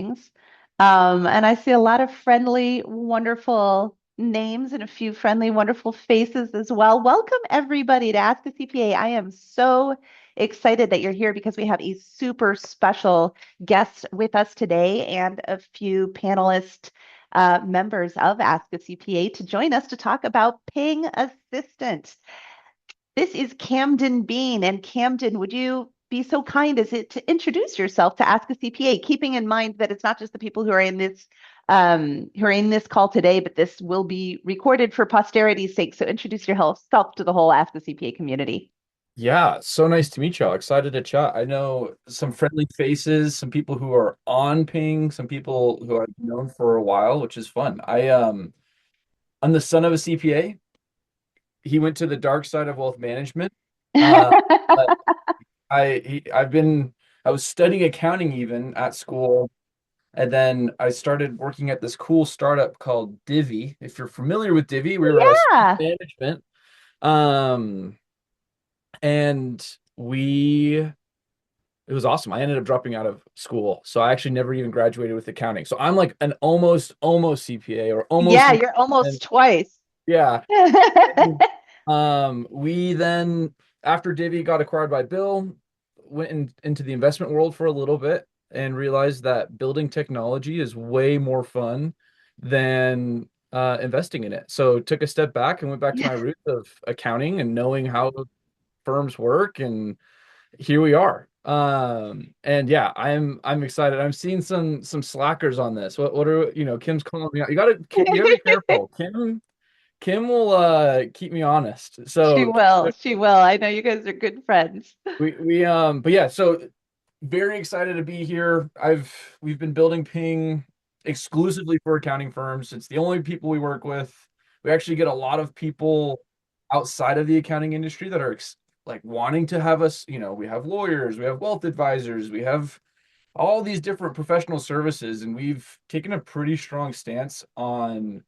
And I see a lot of friendly, wonderful names and a few friendly, wonderful faces as well. Welcome, everybody, to Ask a CPA. I am so excited that you're here because we have a super special guest with us today and a few panelist members of Ask a CPA to join us to talk about paying assistant. This is Camden Bean. And Camden, would you be so kind as it to introduce yourself to Ask a CPA, keeping in mind that it's not just the people who are in this call today, but this will be recorded for posterity's sake. So introduce yourself to the whole Ask a CPA community. Yeah, so nice to meet y'all. Excited to chat. I know some friendly faces, some people who are on ping, some people who I've known for a while, which is fun. I'm the son of a CPA. He went to the dark side of wealth management. Uh, but I was studying accounting even at school, and then I started working at this cool startup called Divvy. If you're familiar with Divvy, we were a student Yeah. management. Um, and we It was awesome. I ended up dropping out of school. So I actually never even graduated with accounting. So I'm like an almost CPA or almost Yeah, an you're almost accountant. twice. Yeah. We then, after Divvy got acquired by Bill, into the investment world for a little bit and realized that building technology is way more fun than investing in it. So took a step back and went back to my roots of accounting and knowing how firms work, and here we are. And yeah, I'm excited. I'm seeing some slackers on this. What are Kim's calling me out. You gotta be careful. Kim will keep me honest. She So will. She will. I know you guys are good friends. we but yeah, so very excited to be here. We've been building Ping exclusively for accounting firms. It's the only people we work with. We actually get a lot of people outside of the accounting industry that are like wanting to have us. We have lawyers, we have wealth advisors, we have all these different professional services, and we've taken a pretty strong stance on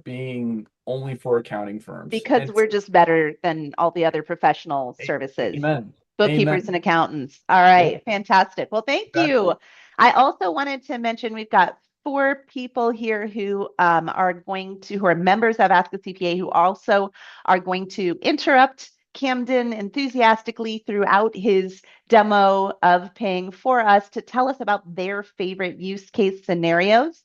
being only for accounting firms. Because And we're just better than all the other professional services, amen. bookkeepers and Amen. accountants. All Yeah, right, fantastic. Well, thank exactly. you. I also wanted to mention we've got four people here who who are members of Ask a CPA who also are going to interrupt Camden enthusiastically throughout his demo of paying for us to tell us about their favorite use case scenarios.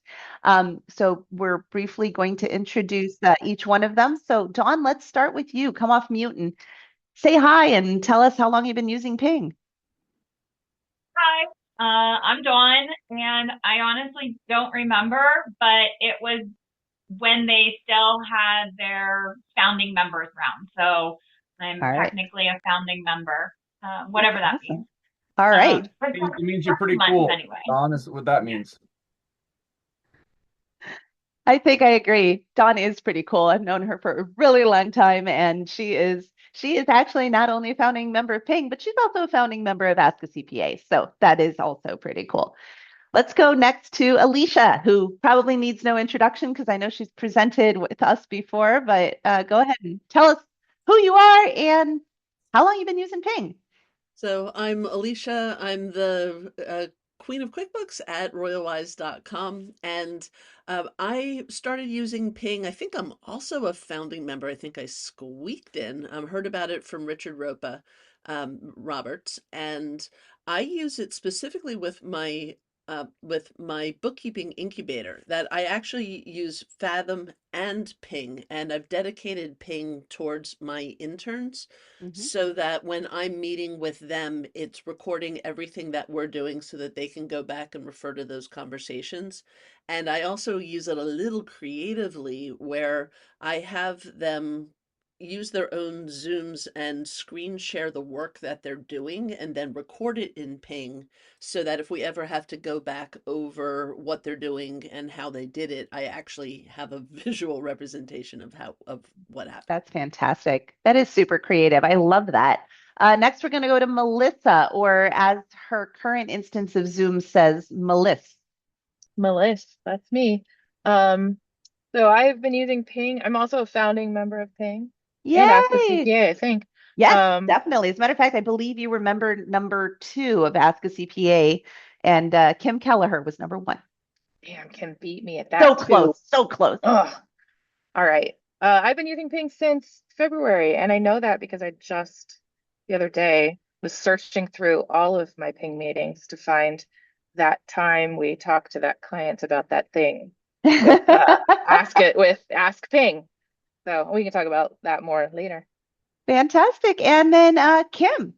So we're briefly going to introduce each one of them. So Dawn, let's start with you. Come off mute and say hi and tell us how long you've been using Ping. Hi, I'm Dawn, and I honestly don't remember, but it was when they still had their founding members round. So I'm All right. technically a founding member, That's whatever that means. awesome. All right. For It means you're 7 pretty months cool. anyway. Honest, what that means. I think I agree. Dawn is pretty cool. I've known her for a really long time, and she is actually not only a founding member of Ping, but she's also a founding member of Ask a CPA. So that is also pretty cool. Let's go next to Alicia, who probably needs no introduction because I know she's presented with us before, but go ahead and tell us who you are and how long you've been using Ping. So I'm Alicia. I'm the Queen of QuickBooks at royalwise.com. And I started using Ping. I think I'm also a founding member. I think I squeaked in. Heard about it from Richard Roberts. And I use it specifically with my bookkeeping incubator that I actually use Fathom and Ping, and I've dedicated Ping towards my interns Mhm. so that when I'm meeting with them, it's recording everything that we're doing so that they can go back and refer to those conversations. And I also use it a little creatively where I have them use their own Zooms and screen share the work that they're doing and then record it in Ping so that if we ever have to go back over what they're doing and how they did it, I actually have a visual representation of what happened. That's fantastic. That is super creative. I love that. Next, we're going to go to Melissa, or as her current instance of Zoom says, Meliss. Melissa, that's me. Um, so I've been using Ping. I'm also a founding member of Ping and Ask the Yay! CPA, I think. Yes, Um, definitely. As a matter of fact, I believe you were member number two of Ask a CPA. And Kim Kelleher was number 1. Damn, Kim beat me at that So too. close, so close. Ugh. All right. I've been using Ping since February, and I know that because I just the other day was searching through all of my Ping meetings to find that time we talked to that client about that thing with Ask Ping. So we can talk about that more later. Fantastic. And then Kim.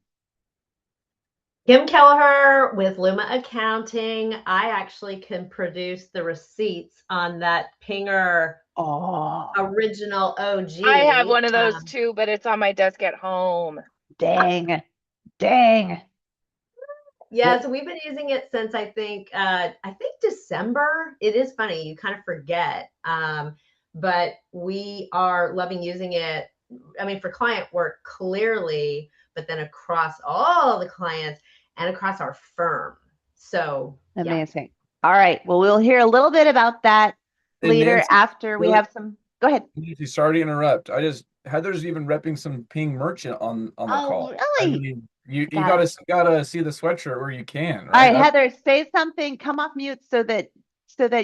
Kim Kelleher with Luma Accounting. I actually can produce the receipts on that Pinger original OG. I have one of those too, but it's on my desk at home. Dang. Yeah, so we've been using it since I think December. It is funny, you kind of forget. But we are loving using it. I mean, for client work clearly, but then across all the clients and across our firm. So amazing. Yeah. All right. Well, we'll hear a little bit about that later after we have some. Go ahead. Sorry to interrupt. Heather's even repping some Ping merchant on the call. Really? I mean, you gotta see the sweatshirt where you can. Right? All right, Heather, say something. Come off mute so that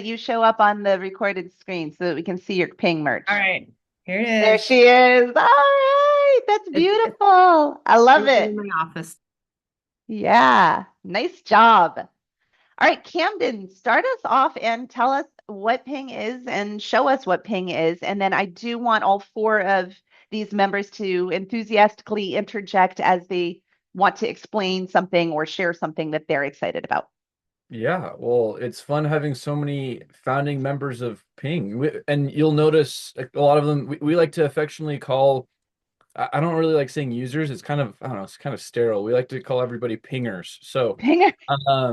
you show up on the recorded screen so that we can see your Ping merch. All right, here it is. There she is. All right, that's beautiful. I love it. In my office. Yeah, nice job. All right, Camden, start us off and tell us what Ping is and show us what Ping is. And then I do want all 4 of these members to enthusiastically interject as they want to explain something or share something that they're excited about. Yeah, well, it's fun having so many founding members of Ping. And you'll notice a lot of them, we like to affectionately call, I don't really like saying users. It's kind of, I don't know, it's kind of sterile. We like to call everybody pingers. So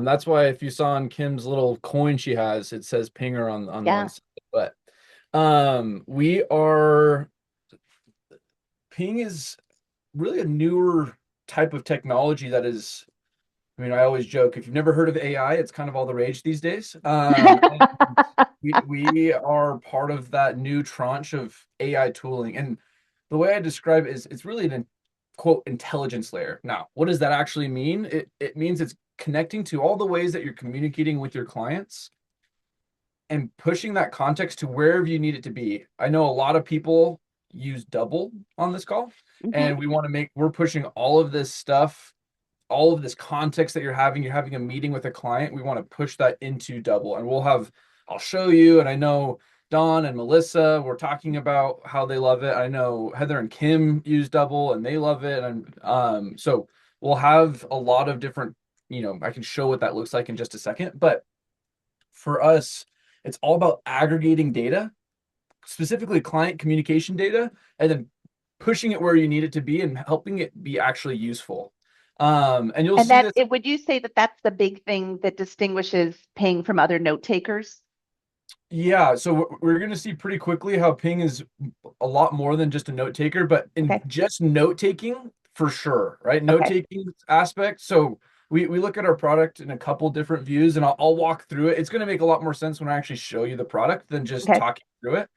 that's why if you saw on Kim's little coin she has, it says pinger on one side. But Ping is really a newer type of technology that is, I mean, I always joke, if you've never heard of AI, it's kind of all the rage these days. We are part of that new tranche of AI tooling. And the way I describe it is it's really an, quote, intelligence layer. Now, what does that actually mean? It means it's connecting to all the ways that you're communicating with your clients and pushing that context to wherever you need it to be. I know a lot of people use double on this call, and we're pushing all of this stuff, all of this context that you're having a meeting with a client. We want to push that into double, and I'll show you. And I know Dawn and Melissa were talking about how they love it. I know Heather and Kim use double and they love it. And so we'll have a lot of different, I can show what that looks like in just a second. But for us, it's all about aggregating data, specifically client communication data, and then pushing it where you need it to be and helping it be actually useful. And would you say that that's the big thing that distinguishes Ping from other note takers? Yeah, so we're going to see pretty quickly how Ping is a lot more than just a note taker, but in just note taking for sure, right? Note taking aspect. So we look at our product in a couple different views, and I'll walk through it. It's going to make a lot more sense when I actually show you the product than just talking through it.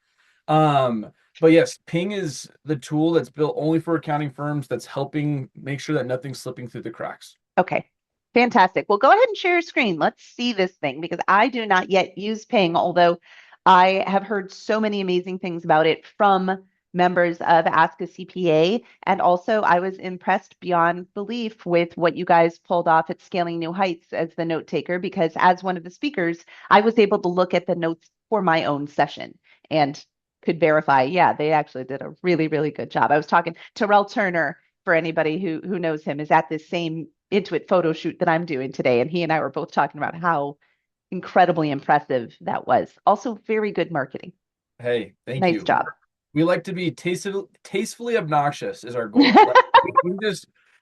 But yes, Ping is the tool that's built only for accounting firms that's helping make sure that nothing's slipping through the cracks. Okay. Fantastic. Well, go ahead and share your screen. Let's see this thing because I do not yet use Ping, although I have heard so many amazing things about it from members of Ask a CPA. And also I was impressed beyond belief with what you guys pulled off at Scaling New Heights as the note taker, because as one of the speakers, I was able to look at the notes for my own session and could verify, yeah, they actually did a really, really good job. I was talking to Terrell Turner, for anybody who knows him, is at this same Intuit photo shoot that I'm doing today. And he and I were both talking about how incredibly impressive that was. Also very good marketing. Hey, thank you. Nice job. We like to be tastefully obnoxious is our goal.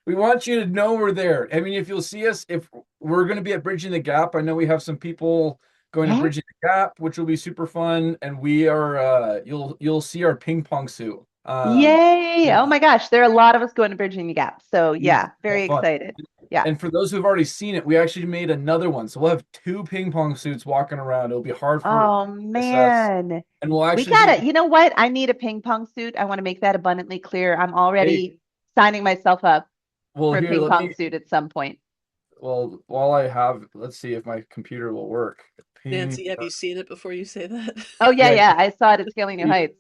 We want you to know we're there. I mean, if you'll see us, if we're going to be at Bridging the Gap, I know we have some people going to Bridging the Gap, which will be super fun. And we are, you'll see our ping pong suit. Yay. Oh my gosh. There are a lot of us going to Bridging the Gap. So yeah, very excited. Yeah. And for those who've already seen it, we actually made another one. So we'll have 2 ping pong suits walking around. It'll be hard for man. And we'll actually you know what? I need a ping pong suit. I want to make that abundantly clear. I'm already signing myself up for a ping pong suit at some point. well, while I have, let's see if my computer will work. Ping. Nancy, have you seen it before you say that? Oh yeah, Yeah, yeah. I saw it at Scaling New you, Heights.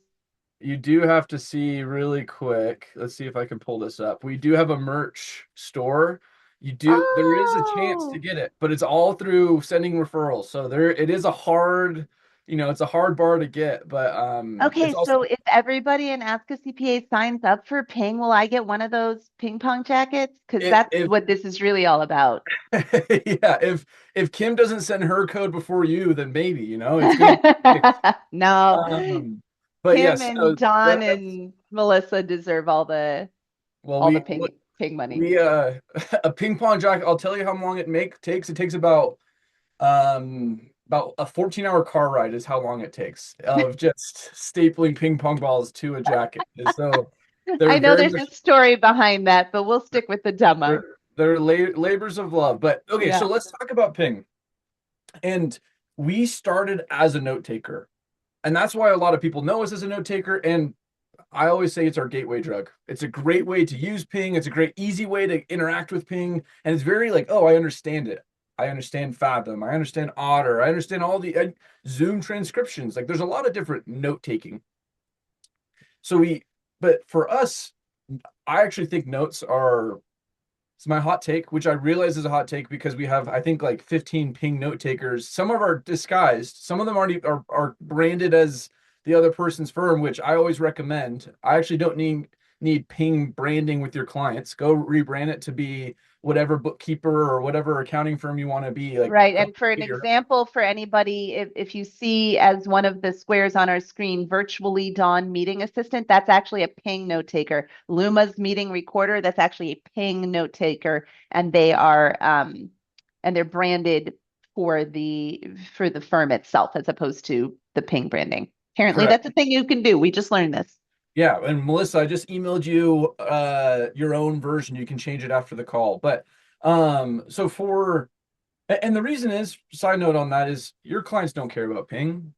you do have to see really quick. Let's see if I can pull this up. We do have a merch store. There is a chance to Oh, get it, but it's all through sending referrals. So it is a hard, it's a hard bar to get, but it's okay. also So if everybody in Ask a CPA signs up for Ping, will I get one of those ping pong jackets? Because that's if what this is really all about. yeah, if Kim doesn't send her code before you, then maybe, it's gonna be No, um but Kim yes, and so Don that's and Melissa deserve well all the we ping money. we a ping pong jacket, I'll tell you how long takes. It takes about a 14-hour car ride is how long it takes of just stapling ping pong balls to a jacket. And so they're I know very there's much a story behind that, but we'll stick with the demo. they're labors of love. But okay, Yeah. so let's talk about ping. And we started as a note taker. And that's why a lot of people know us as a note taker. And I always say it's our gateway drug. It's a great way to use Ping. It's a great, easy way to interact with Ping. And it's very like, oh, I understand it. I understand Fathom. I understand Otter. I understand all the Zoom transcriptions. Like there's a lot of different note taking. But for us, I actually think notes are, it's my hot take, which I realize is a hot take because we have, I think, like 15 Ping note takers. Some of them are disguised. Some of them are branded as the other person's firm, which I always recommend. I actually don't need Ping branding with your clients. Go rebrand it to be whatever bookkeeper or whatever accounting firm you want to be. Like, Right. go And for an figure. example, for anybody, if you see as one of the squares on our screen, virtually Dawn meeting assistant, that's actually a Ping note taker. Luma's meeting recorder, that's actually a Ping note taker. And they're branded for the firm itself as opposed to the Ping branding. Apparently Correct. that's a thing you can do. We just learned this. Yeah, and Melissa, I just emailed you your own version. You can change it after the call. But so and the reason is, side note on that is your clients don't care about ping.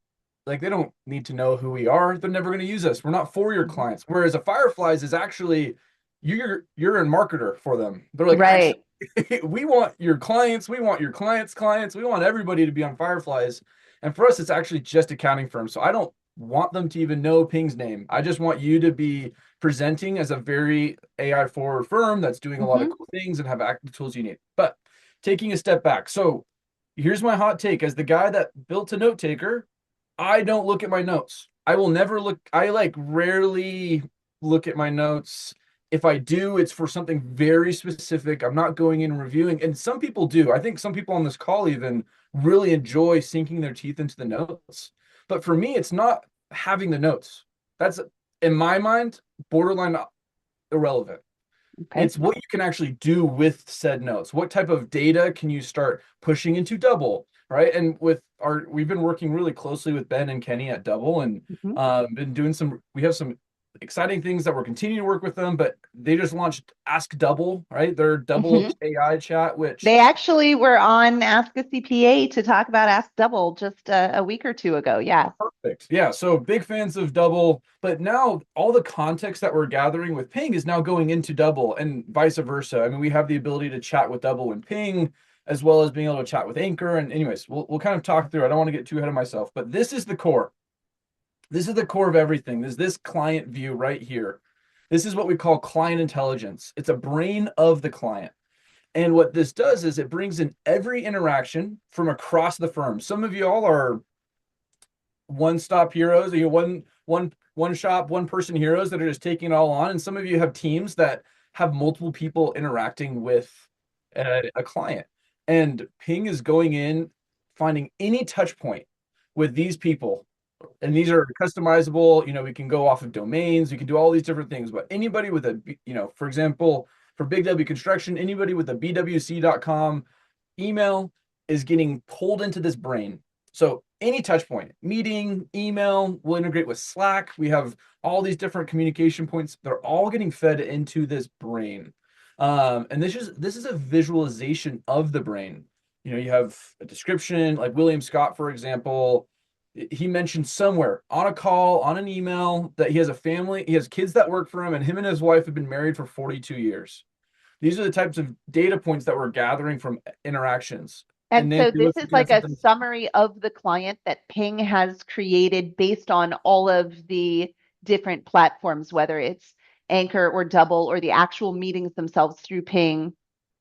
Like they don't need to know who we are. They're never going to use us. We're not for your Mhm. clients. Whereas a Fireflies is actually you're a marketer for them. They're like, actually, Right. we want your clients, we want your clients, we want everybody to be on Fireflies. And for us, it's actually just accounting firms. So I don't want them to even know Ping's name. I just want you to be presenting as a very AI forward firm that's doing a lot of Mhm. cool things and have active tools you need. But taking a step back. So here's my hot take. As the guy that built a note taker, I don't look at my notes. I will never look. I like rarely look at my notes. If I do, it's for something very specific. I'm not going in and reviewing. And some people do. I think some people on this call even really enjoy sinking their teeth into the notes. But for me, it's not having the notes. That's, in my mind, borderline irrelevant. Okay. It's what you can actually do with said notes. What type of data can you start pushing into Double, right? And we've been working really closely with Ben and Kenny at Double, and Mhm. we have some exciting things that we're continuing to work with them. But they just launched Ask Double, right? Their Double Mhm. AI chat, which They actually were on Ask a CPA to talk about Ask Double just a week or two ago. Yeah. perfect. Yeah, so big fans of Double, but now all the context that we're gathering with Ping is now going into Double and vice versa. I mean, we have the ability to chat with Double and Ping, as well as being able to chat with Anchor. And anyways, we'll kind of talk through. I don't want to get too ahead of myself, but this is the core. This is the core of everything. There's this client view right here. This is what we call client intelligence. It's a brain of the client. And what this does is it brings in every interaction from across the firm. Some of you all are one-stop heroes, one shop, one person heroes that are just taking it all on. And some of you have teams that have multiple people interacting with a client. And Ping is going in, finding any touch point with these people. And these are customizable. We can go off of domains, we can do all these different things. But anybody with for example, for Big W Construction, anybody with a bwc.com email is getting pulled into this brain. So any touch point, meeting, email, we'll integrate with Slack. We have all these different communication points. They're all getting fed into this brain. And this is a visualization of the brain. You have a description, like William Scott, for example. He mentioned somewhere on a call, on an email, that he has a family, he has kids that work for him, and him and his wife have been married for 42 years. these are the types of data points that we're gathering from interactions. And then so you're this is looking at like a something. summary of the client that Ping has created based on all of the different platforms, whether it's Anchor or Double or the actual meetings themselves through Ping,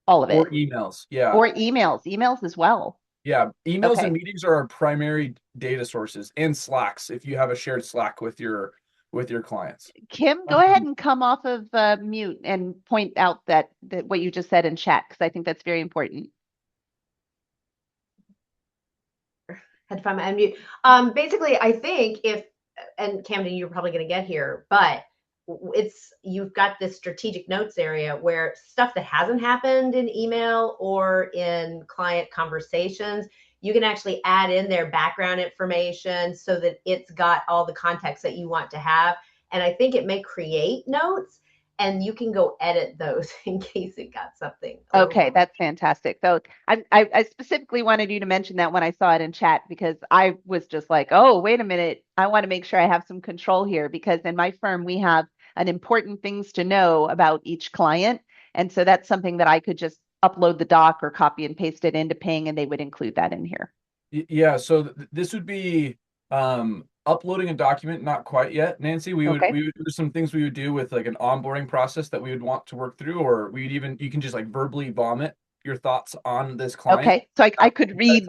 all of Or it. emails. Yeah. Or emails as well. Yeah. Emails and Okay. meetings are our primary data sources, and Slacks if you have a shared Slack with your clients. Kim, go ahead and come off of mute and point out that what you just said in chat, because I think that's very important. Had to find my unmute. Basically, I think and Camden, you're probably going to get here, but you've got this strategic notes area where stuff that hasn't happened in email or in client conversations, you can actually add in their background information so that it's got all the context that you want to have. And I think it may create notes, and you can go edit those in case it got something. Okay, that's fantastic. So I specifically wanted you to mention that when I saw it in chat, because I was just like, oh, wait a minute. I want to make sure I have some control here, because in my firm, we have an important things to know about each client. And so that's something that I could just upload the doc or copy and paste it into Ping, and they would include that in here. Yeah. So this would be uploading a document, not quite yet, Nancy. We would do some things we would do with like an onboarding process that we would want to work through, or you can just like verbally vomit your thoughts on this client. Okay. So I could read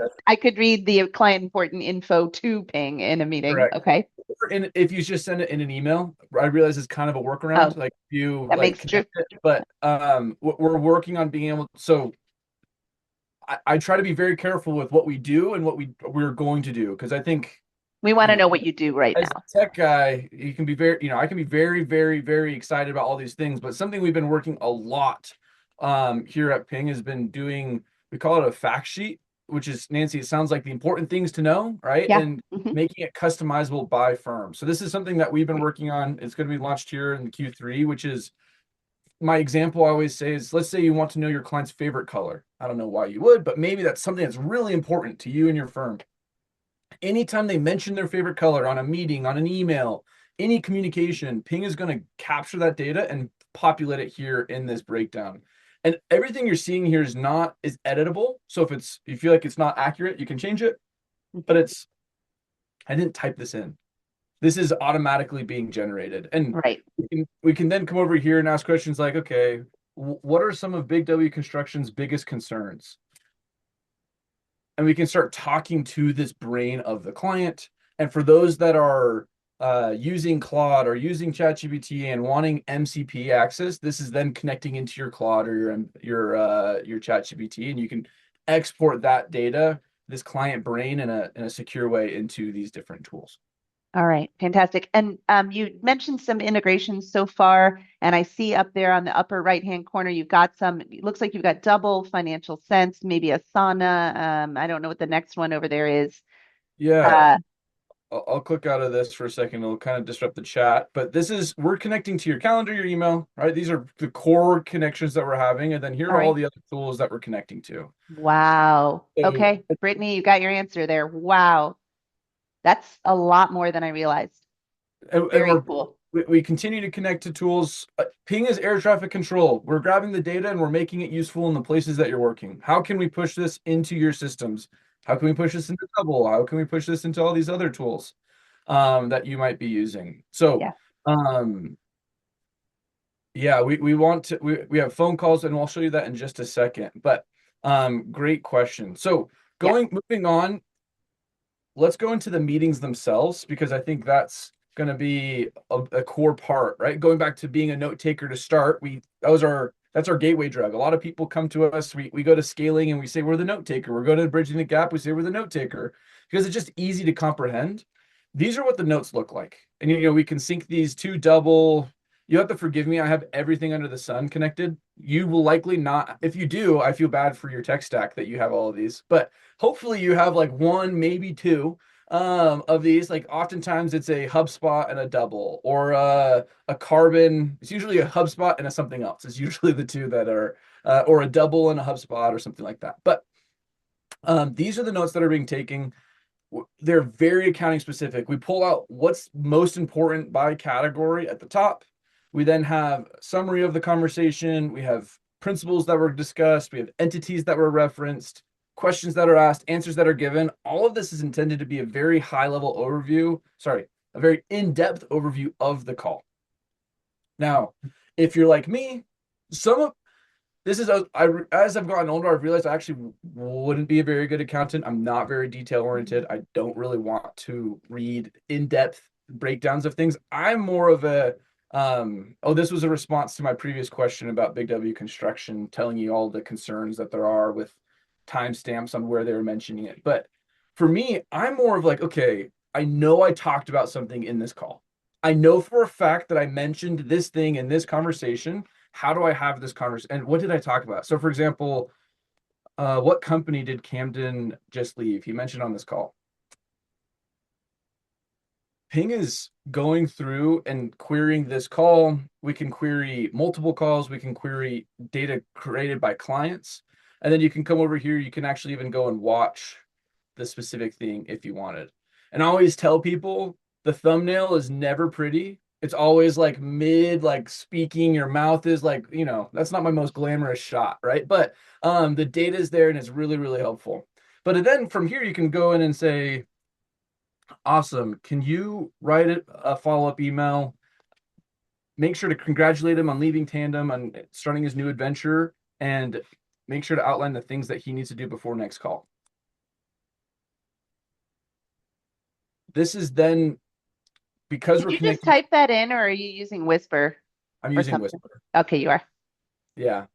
the client important info to Ping in a meeting. Correct. Okay. And if you just send it in an email, I realize it's kind of a workaround. Like you that like makes true. it, but we're working on being able. So I try to be very careful with what we do and what we're going to do, because I think we want to know what you do right as now. a tech guy, you can be very, I can be very, very, very excited about all these things, but something we've been working a lot here at Ping has been doing, we call it a fact sheet, which is, Nancy, it sounds like the important things to know, right? Yeah. And making it customizable by firm. So this is something that we've been working on. It's going to be launched here in Q3, which is, my example I always say is, let's say you want to know your client's favorite color. I don't know why you would, but maybe that's something that's really important to you and your firm. Anytime they mention their favorite color on a meeting, on an email, any communication, Ping is going to capture that data and populate it here in this breakdown. And everything you're seeing here is editable. So if you feel like it's not accurate, you can change it. But I didn't type this in. This is automatically being generated. And right. We can then come over here and ask questions like, okay, what are some of Big W Construction's biggest concerns? And we can start talking to this brain of the client. And for those that are using Claude or using ChatGPT and wanting MCP access, this is then connecting into your Claude or your ChatGPT, and you can export that data, this client brain, in a secure way into these different tools. All right, fantastic. And you mentioned some integrations so far, and I see up there on the upper right-hand corner, you've got some, it looks like you've got Double, Financial Sense, maybe Asana. I don't know what the next one over there is. Yeah, I'll click out of this for a second. It'll kind of disrupt the chat, but we're connecting to your calendar, your email, right? These are the core connections that we're having, and then here are all the other tools that we're connecting to. Wow. Okay, Brittany, you got your answer there. Wow. That's a lot more than I realized. Very cool. We continue to connect to tools. Ping is air traffic control. We're grabbing the data and we're making it useful in the places that you're working. How can we push this into your systems? How can we push this into Double? How can we push this into all these other tools that you might be using? So, we want to, we have phone calls, and I'll show you that in just a second. But great question. So moving on, let's go into the meetings themselves, because I think that's going to be a core part, right? Going back to being a note taker to start, that's our gateway drug. A lot of people come to us, we go to scaling and we say we're the note taker. We're going to bridging the gap, we say we're the note taker, because it's just easy to comprehend. These are what the notes look like. And we can sync these to Double. You have to forgive me, I have everything under the sun connected. You will likely not. If you do, I feel bad for your tech stack that you have all of these, but hopefully you have like one, maybe two of these. Like oftentimes it's a HubSpot and a Double, or a Carbon. It's usually a HubSpot and a something else. It's usually the two that are, or a Double and a HubSpot or something like that. But these are the notes that are being taken. They're very accounting specific. We pull out what's most important by category at the top. We then have summary of the conversation. We have principles that were discussed, we have entities that were referenced, questions that are asked, answers that are given. All of this is intended to be a very high level overview, a very in-depth overview of the call. Now, if you're like me, as I've gotten older, I've realized I actually wouldn't be a very good accountant. I'm not very detail oriented. I don't really want to read in-depth breakdowns of things. I'm more of a, this was a response to my previous question about Big W construction, telling you all the concerns that there are with timestamps on where they were mentioning it. But for me, I'm more of like, okay, I know I talked about something in this call. I know for a fact that I mentioned this thing in this conversation. How do I have this conversation? And what did I talk about? So for example, what company did Camden just leave? He mentioned on this call. Ping is going through and querying this call. We can query multiple calls. We can query data created by clients. And then you can come over here. You can actually even go and watch the specific thing if you wanted. And I always tell people the thumbnail is never pretty. It's always like like speaking, your mouth is like, that's not my most glamorous shot, right? But the data is there and it's really, really helpful. But then from here, you can go in and say, awesome, can you write a follow-up email? Make sure to congratulate him on leaving Tandem, on starting his new adventure, and make sure to outline the things that he needs to do before next call. This is then, because Did we're you just connected. type that in, or are you using Whisper? I'm or using something? Whisper. Okay, you are. Yeah.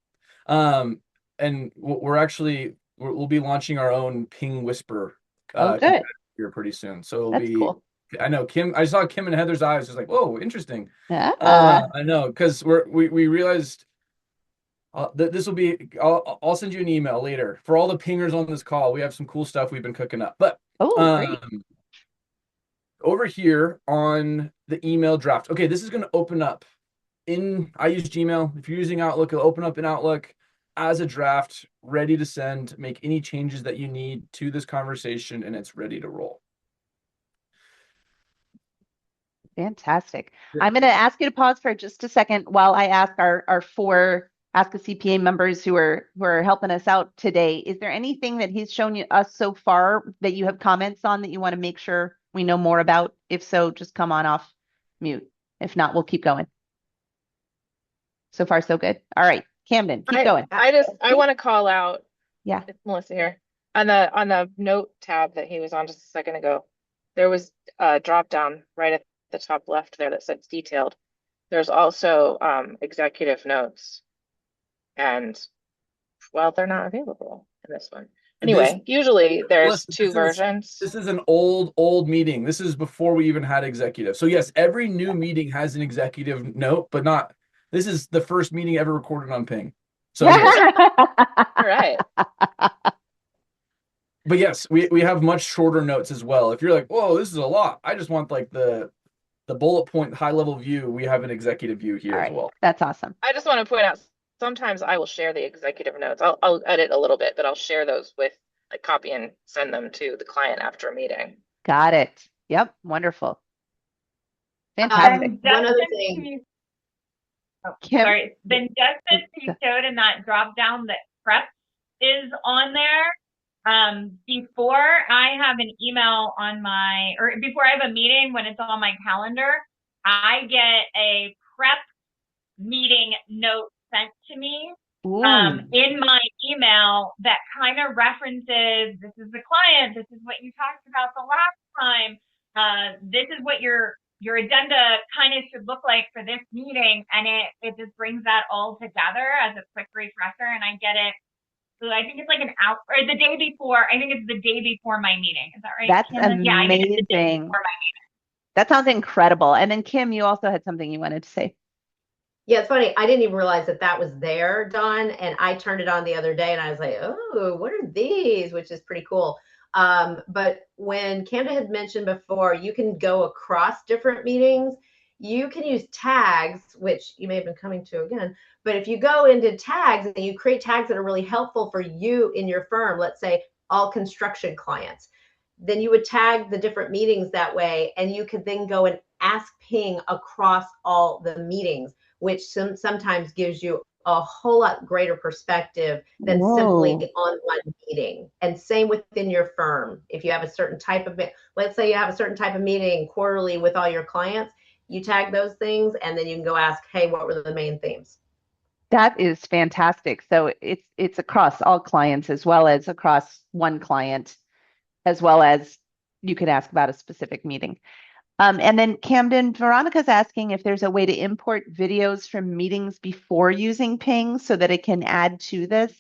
And we'll be launching our own Ping Whisper Good. here pretty soon. So it'll That's be cool. I know I saw Kim and Heather's eyes, just like, whoa, interesting. Yeah. I know, because we realized that this will be, I'll send you an email later for all the pingers on this call. We have some cool stuff we've been cooking up. But Great. over here on the email draft, okay, this is going to open up I use Gmail. If you're using Outlook, it'll open up in Outlook as a draft, ready to send, make any changes that you need to this conversation, and it's ready to roll. Fantastic. I'm going to ask you to pause for just a second while I ask our 4 Ask a CPA members who are helping us out today. Is there anything that he's shown us so far that you have comments on that you want to make sure we know more about? If so, just come on off mute. If not, we'll keep going. So far, so good. All right, Camden, keep going. I want to call out. Yeah. It's Melissa here. On the note tab that he was on just a second ago, there was a drop down right at the top left there that says detailed. There's also executive notes, and well, they're not available in this one. Anyway, usually there's 2 versions. This is an old meeting. This is before we even had executive. So yes, every new meeting has an executive note, but not. This is the first meeting ever recorded on Ping. So All right. But yes, we have much shorter notes as well. If you're like, whoa, this is a lot, I just want like the bullet point high level view. We have an executive view here as well. That's awesome. I just want to point out, sometimes I will share the executive notes. I'll edit a little bit, but I'll share those with, like, copy and send them to the client after a meeting. Got it. Yep. Wonderful. Fantastic. One other thing. Kim? Sorry. Then Justin, you showed in that drop down that prep is on there. Before I have an email before I have a meeting, when it's on my calendar, I get a prep meeting note sent to me in my email that kind of references, this is the client, this is what you talked about the last time, this is what your agenda kind of should look like for this meeting, and it just brings that all together as a quick refresher, and I get it. So I think it's like an hour or the day before. I think it's the day before my meeting. Is that right? That's Kim? Yeah, I think it's the day amazing. before my meeting. That sounds incredible. And then Kim, you also had something you wanted to say. Yeah, it's funny. I didn't even realize that was there, Dawn, and I turned it on the other day and I was like, oh, what are these? Which is pretty cool. But when Camden had mentioned before, you can go across different meetings. You can use tags, which you may have been coming to again. But if you go into tags and you create tags that are really helpful for you in your firm, let's say all construction clients, then you would tag the different meetings that way, and you could then go and ask Ping across all the meetings, which sometimes gives you a whole lot greater perspective than simply on one meeting. And same within your firm. If you have a certain type of, let's say you have a certain type of meeting quarterly with all your clients, you tag those things and then you can go ask, hey, what were the main themes? That is fantastic. So it's across all clients as well as across one client, as well as you could ask about a specific meeting. And then Camden, Veronica's asking if there's a way to import videos from meetings before using Ping so that it can add to this.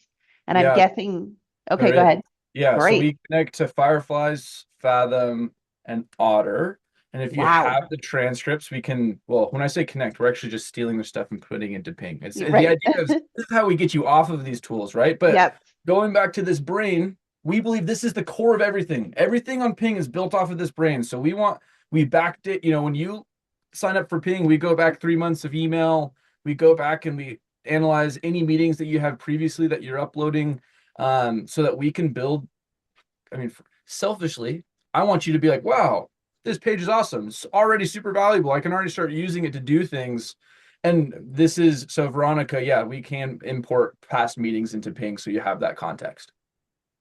And I'm guessing, okay, go ahead. Yeah, Great. So we connect to Fireflies, Fathom, and Otter. And if you have the transcripts, we can, well, when I say connect, we're actually just stealing the stuff and putting it into Ping. It's the idea of this is how we get you off of these tools, right? But going back to this brain, we believe this is the core of everything. Everything on Ping is built off of this brain. So we backed it, when you sign up for Ping, we go back 3 months of email, we go back and we analyze any meetings that you have previously that you're uploading, so that we can build. I mean, selfishly, I want you to be like, wow, this page is awesome. It's already super valuable. I can already start using it to do things. And this is, so Veronica, we can import past meetings into Ping so you have that context.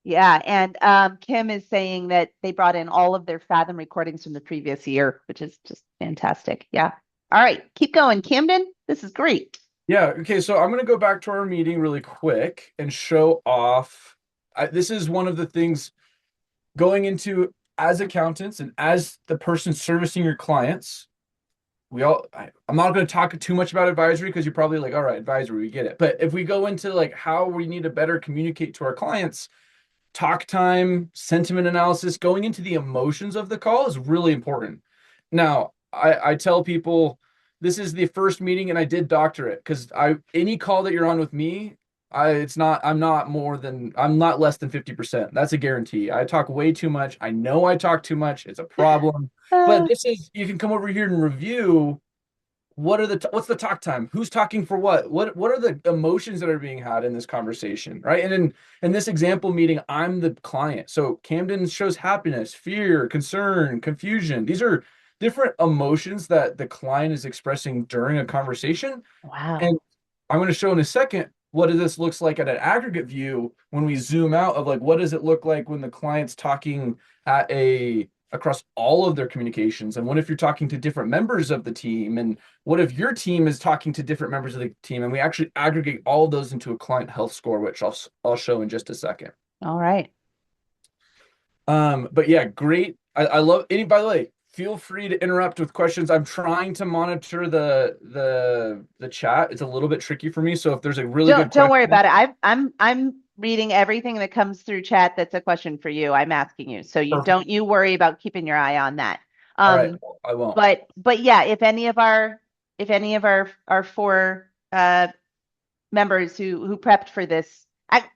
Yeah, and Kim is saying that they brought in all of their Fathom recordings from the previous year, which is just fantastic. Yeah. All right, keep going, Camden. This is great. Yeah. Okay. So I'm going to go back to our meeting really quick and show off. This is one of the things going into as accountants and as the person servicing your clients. I'm not going to talk too much about advisory because you're probably like, all right, advisory, we get it. But if we go into like how we need to better communicate to our clients, talk time, sentiment analysis, going into the emotions of the call is really important. Now, I tell people this is the first meeting and I did doctor it because any call that you're on with me, I'm not less than 50%. That's a guarantee. I talk way too much. I know I talk too much. It's a problem. But you can come over here and review what's the talk time? Who's talking for what? What are the emotions that are being had in this conversation, right? And in this example meeting, I'm the client. So Camden shows happiness, fear, concern, confusion. These are different emotions that the client is expressing during a conversation. Wow. And I'm going to show in a second what this looks like at an aggregate view when we zoom out of like, what does it look like when the client's talking across all of their communications? And what if you're talking to different members of the team? And what if your team is talking to different members of the team? And we actually aggregate all of those into a client health score, which I'll show in just a second. All right. But yeah, great. I love by the way, feel free to interrupt with questions. I'm trying to monitor the chat. It's a little bit tricky for me. So if there's a really good don't worry about it. I'm reading everything that comes through chat that's a question for you. I'm asking you. So don't you worry about keeping your eye on that. All right, I won't. But yeah, if any of our four members who prepped for this,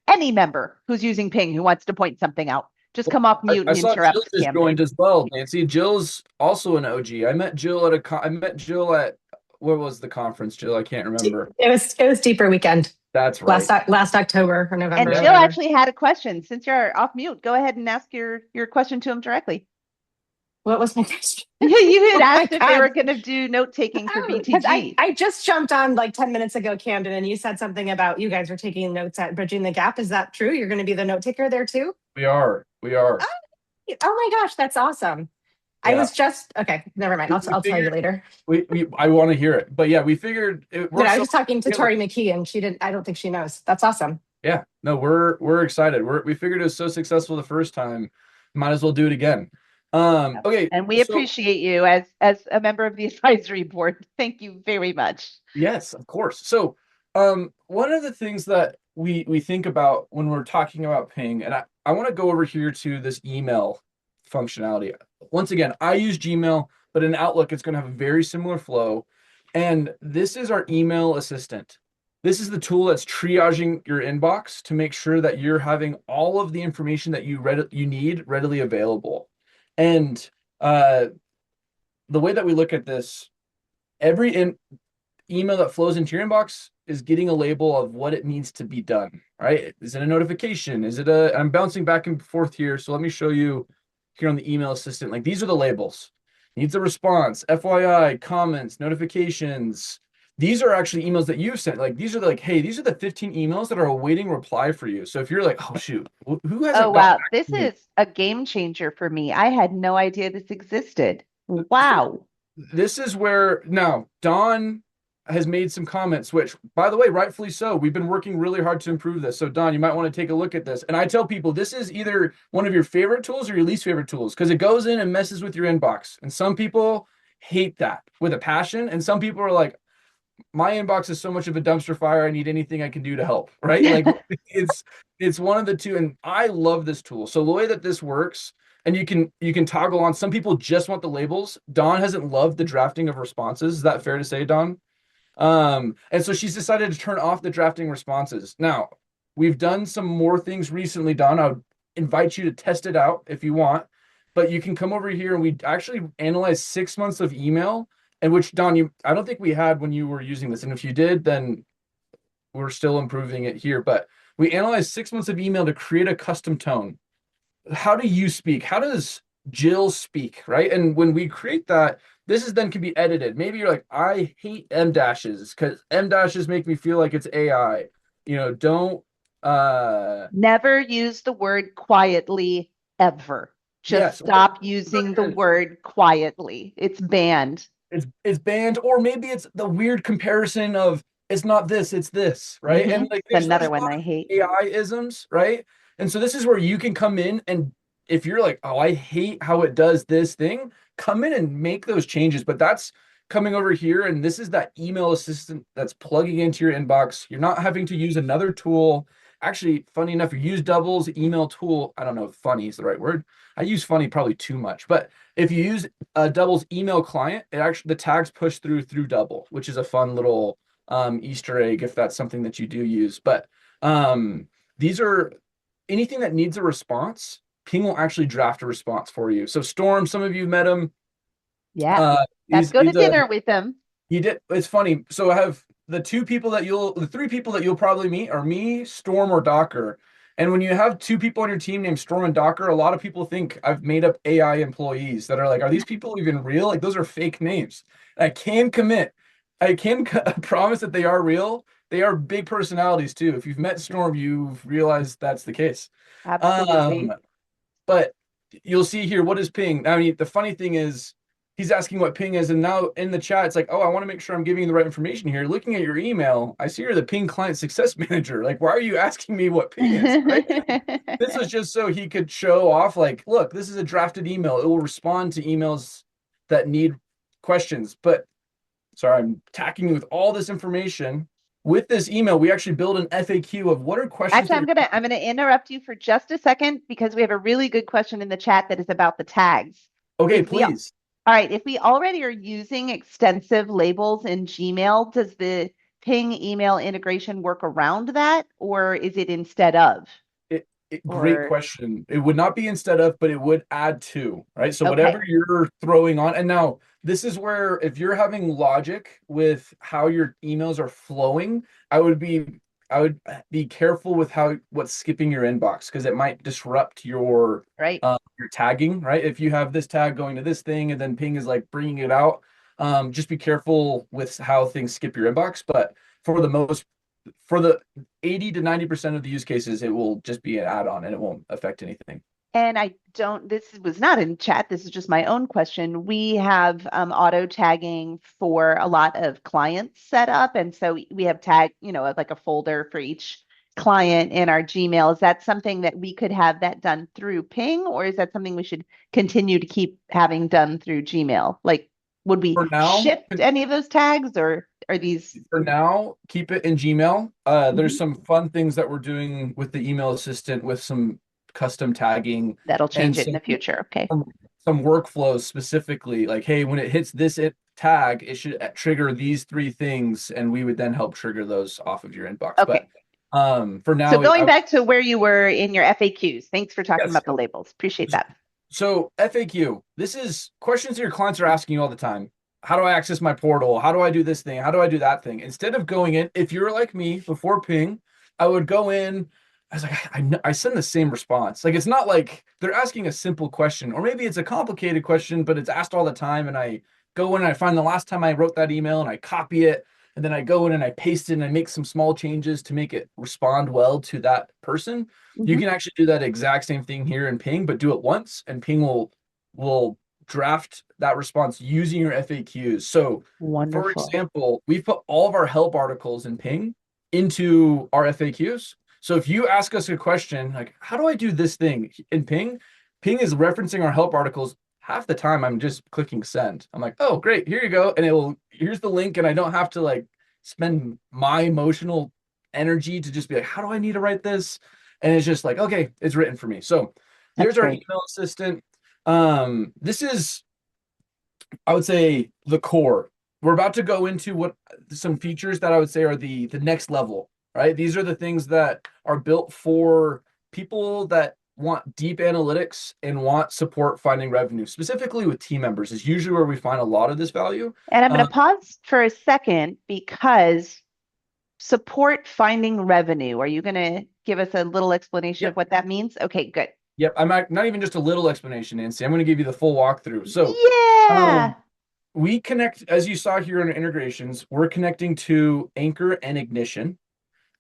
any member who's using Ping who wants to point something out, just come off mute and interrupt. Jill just joined as well, Nancy. Jill's also an OG. I met Jill at where was the conference, Jill? I can't remember. It was Deeper Weekend. That's right. Last October or November. And Jill actually had a question. Since you're off mute, go ahead and ask your question to him directly. What was my question? You had asked if they were going to do note taking for BTG. I just jumped on like 10 minutes ago, Camden, and you said something about you guys were taking notes at Bridging the Gap. Is that true? You're going to be the note taker there too? We are. Oh my gosh, that's awesome. Yeah. I was just okay. Never mind. I'll tell you later. I want to hear it, but yeah, we figured. I was just talking to Tori McKee, and she didn't. I don't think she knows. That's awesome. Yeah. No, we're excited. We figured it was so successful the first time, might as well do it again. Okay. And we appreciate you as a member of the advisory board. Thank you very much. Yes, of course. So, one of the things that we think about when we're talking about Ping, and I want to go over here to this email functionality. Once again, I use Gmail, but in Outlook, it's going to have a very similar flow. And this is our email assistant. This is the tool that's triaging your inbox to make sure that you're having all of the information that you need readily available. And the way that we look at this, every email that flows into your inbox is getting a label of what it needs to be done, right? Is it a notification? I'm bouncing back and forth here. So let me show you here on the email assistant. Like these are the labels. Needs a response, FYI, comments, notifications. these are actually emails that you've sent. Like these are like, hey, these are the 15 emails that are awaiting reply for you. So if you're like, oh shoot, who Oh, hasn't gotten wow. back This to me? is a game changer for me. I had no idea this existed. So Wow. this is where now Don has made some comments, which, by the way, rightfully so. We've been working really hard to improve this. So, Don, you might want to take a look at this. And I tell people this is either one of your favorite tools or your least favorite tools because it goes in and messes with your inbox. And some people hate that with a passion. And some people are like, my inbox is so much of a dumpster fire. I need anything I can do to help. Right. Like it's one of the two. And I love this tool. So the way that this works, and you can toggle on. Some people just want the labels. Dawn hasn't loved the drafting of responses. Is that fair to say, Dawn? And so she's decided to turn off the drafting responses. Now, we've done some more things recently, Dawn. I would invite you to test it out if you want, but you can come over here and we actually analyze 6 months of email, and which, Dawn, I don't think we had when you were using this. And if you did, then we're still improving it here. But we analyzed 6 months of email to create a custom tone. How do you speak? How does Jill speak? Right. And when we create that, this is then can be edited. Maybe you're like, I hate M dashes because M dashes make me feel like it's AI. Don't Never use the word quietly ever. Just yes, stop using the word quietly. It's banned. it's banned, or maybe it's the weird comparison of it's not this, it's this, right? And like It's there's another a one lot I of hate. AI isms, right? And so this is where you can come in and if you're like, oh, I hate how it does this thing, come in and make those changes. But that's coming over here, and this is that email assistant that's plugging into your inbox. You're not having to use another tool. Actually, funny enough, you use Double's email tool. I don't know if funny is the right word. I use funny probably too much, but if you use Double's email client, it actually the tags push through Double, which is a fun little Easter egg if that's something that you do use. But these are anything that needs a response. Ping will actually draft a response for you. So Storm, some of you met him. Yeah. Let's He's go to he's a dinner with them. he did. It's funny. So I have the three people that you'll probably meet are me, Storm, or Docker. And when you have two people on your team named Storm and Docker, a lot of people think I've made up AI employees that are like, are these people even real? Like those are fake names. And I can promise that they are real. They are big personalities too. If you've met Storm, you've realized that's the case. Absolutely. But you'll see here, what is ping? I mean, the funny thing is he's asking what ping is, and now in the chat it's like, oh, I want to make sure I'm giving you the right information here. Looking at your email, I see you're the ping client success manager. Like, why are you asking me what ping is? Right? This was just so he could show off, like, look, this is a drafted email. It will respond to emails that need questions. But sorry, I'm attacking you with all this information. With this email, we actually build an FAQ of what are questions. Actually, I'm gonna interrupt you for just a second because we have a really good question in the chat that is about the tags. Okay, please. All right, if we already are using extensive labels in Gmail, does the ping email integration work around that, or is it instead of? Great question. It would not be instead of, but it would add to, right? So Okay. whatever you're throwing on, and now this is where if you're having logic with how your emails are flowing, I would be careful with what's skipping your inbox because it might disrupt your tagging, right? If you have this tag going to this thing and then ping is like bringing it out, just be careful with how things skip your inbox. But for the 80 to 90% of the use cases, it will just be an add-on and it won't affect anything. And this was not in chat. This is just my own question. We have auto tagging for a lot of clients set up. And so we have like a folder for each client in our Gmail. Is that something that we could have that done through Ping, or is that something we should continue to keep having done through Gmail? Like, would we shift any of those tags, or are these? For now, keep it in Gmail. There's some fun things that we're doing with the email assistant with some custom tagging. That'll change it in the future. Okay. Some workflows specifically, like, hey, when it hits this tag, it should trigger these three things, and we would then help trigger those off of your inbox. Okay. But for now, so going back to where you were in your FAQs, thanks for talking about the labels. Appreciate that. So FAQ, this is questions that your clients are asking you all the time. How do I access my portal? How do I do this thing? How do I do that thing? Instead of going in, if you're like me before Ping, I would go in. I was like, I send the same response. Like, it's not like they're asking a simple question, or maybe it's a complicated question, but it's asked all the time. And I go in and I find the last time I wrote that email and I copy it. and then I go in and I paste it and I make some small changes to make it respond well to that person. You can actually do that exact same thing here in Ping, but do it once, and Ping will draft that response using your FAQs. So, for Wonderful. example, we've put all of our help articles in Ping into our FAQs. So if you ask us a question like, how do I do this thing in Ping? Ping is referencing our help articles. Half the time I'm just clicking send. I'm like, oh, great, here you go. And here's the link. And I don't have to like spend my emotional energy to just be like, how do I need to write this? And it's just like, okay, it's written for me. So there's our email assistant. This is, I would say, the core. We're about to go into some features that I would say are the next level, right? These are the things that are built for people that want deep analytics and want support finding revenue, specifically with team members is usually where we find a lot of this value. And I'm going to pause for a second because support finding revenue. Are you going to give us a little explanation of what that means? Okay, good. Yep. I'm not even just a little explanation, Nancy. I'm going to give you the full walkthrough. So yeah, we connect, as you saw here in our integrations, we're connecting to Anchor and Ignition.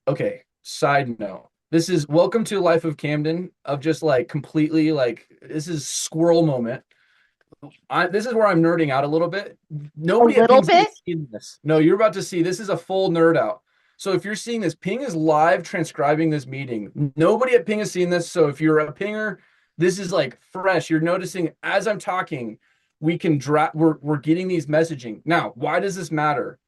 Okay, side note. This is welcome to life of Camden of just like completely like, this is squirrel moment. This is where I'm nerding out a little bit. Nobody at Ping's seen this. No, you're about to see, this is a full nerd out. So if you're seeing this, Ping is live transcribing this meeting. Nobody at Ping has seen this. So if you're a Pinger, this is like fresh. You're noticing as I'm talking, we can we're getting these messaging. Now, why does this matter?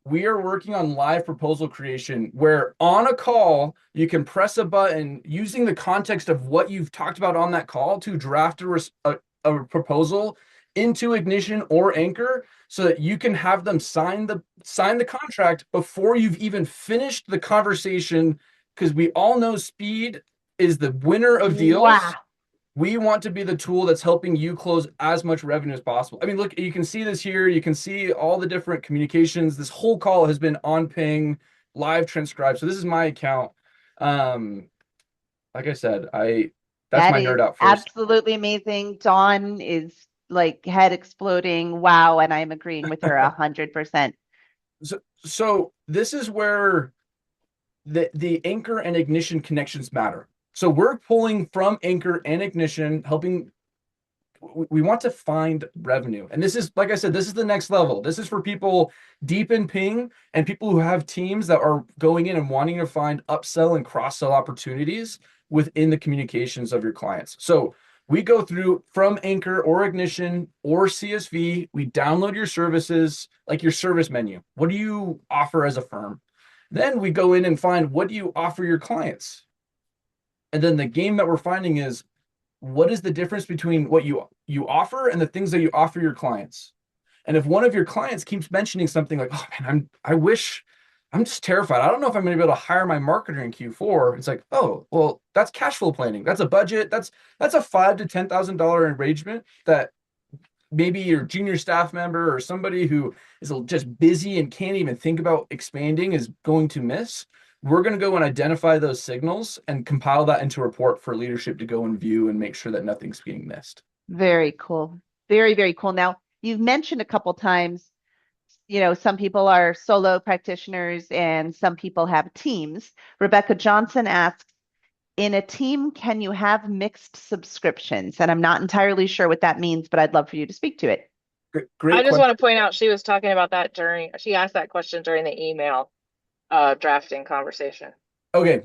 We are working on live proposal creation where on a call, you can press a button using the context of what you've talked about on that call to draft a proposal into Ignition or Anchor so that you can have them sign the contract before you've even finished the conversation, because we all know speed is the winner of deals. Wow. We want to be the tool that's helping you close as much revenue as possible. I mean, look, you can see this here. You can see all the different communications. This whole call has been on Ping, live transcribed. So this is my account. Like I said, that's my nerd out first. Absolutely amazing. Dawn is like head exploding. Wow. And I'm agreeing with her 100%. So this is where the Anchor and Ignition connections matter. So we're pulling from Anchor and Ignition, helping. We want to find revenue. And this is, like I said, this is the next level. This is for people deep in Ping and people who have teams that are going in and wanting to find upsell and cross-sell opportunities within the communications of your clients. So we go through from Anchor or Ignition or CSV. We download your services, like your service menu. What do you offer as a firm? Then we go in and find, what do you offer your clients? And then the game that we're finding is, what is the difference between what you offer and the things that you offer your clients? And if one of your clients keeps mentioning something like, oh man, I'm just terrified. I don't know if I'm going to be able to hire my marketer in Q4. It's like, oh, well, that's cash flow planning. That's a budget. That's a $5,000 to $10,000 arrangement that maybe your junior staff member or somebody who is just busy and can't even think about expanding is going to miss. We're going to go and identify those signals and compile that into a report for leadership to go and view and make sure that nothing's being missed. Very cool. Very, very cool. Now, you've mentioned a couple times, some people are solo practitioners and some people have teams. Rebecca Johnson asks, in a team, can you have mixed subscriptions? And I'm not entirely sure what that means, but I'd love for you to speak to it. Great I just want to point out, she was talking about that she asked that question during the email drafting conversation. Okay.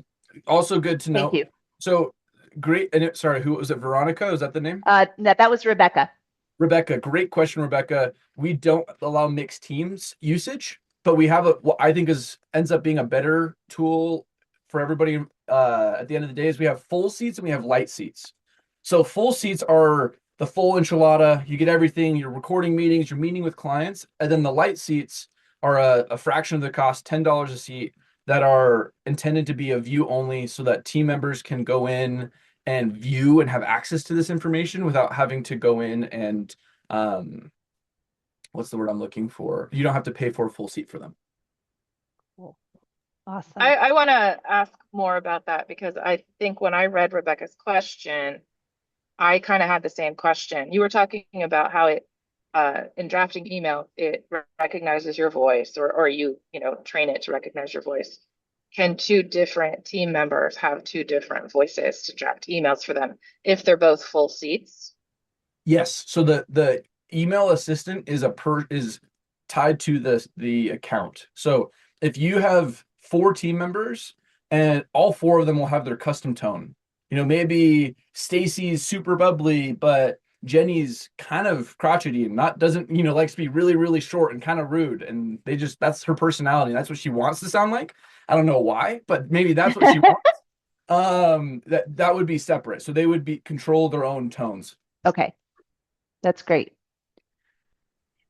Also good to know. Thank you. So great. And sorry, who was it? Veronica? Is that the name? That was Rebecca. Rebecca, great question, Rebecca. We don't allow mixed teams usage, but we have what I think ends up being a better tool for everybody at the end of the day is we have full seats and we have light seats. So full seats are the full enchilada. You get everything. You're recording meetings. You're meeting with clients. And then the light seats are a fraction of the cost, $10 a seat, that are intended to be a view only so that team members can go in and view and have access to this information without having to go in and what's the word I'm looking for? You don't have to pay for a full seat for them. Cool. Awesome. I want to ask more about that because I think when I read Rebecca's question, I kind of had the same question. You were talking about how it in drafting email, it recognizes your voice, or you train it to recognize your voice. Can two different team members have two different voices to draft emails for them if they're both full seats? Yes. So the email assistant is tied to the account. So if you have 4 team members and all 4 of them will have their custom tone, maybe Stacy's super bubbly, but Jenny's kind of crotchety and doesn't likes to be really, really short and kind of rude. And that's her personality. That's what she wants to sound like. I don't know why, but maybe that's what she wants. That would be separate. So they would control their own tones. Okay. That's great.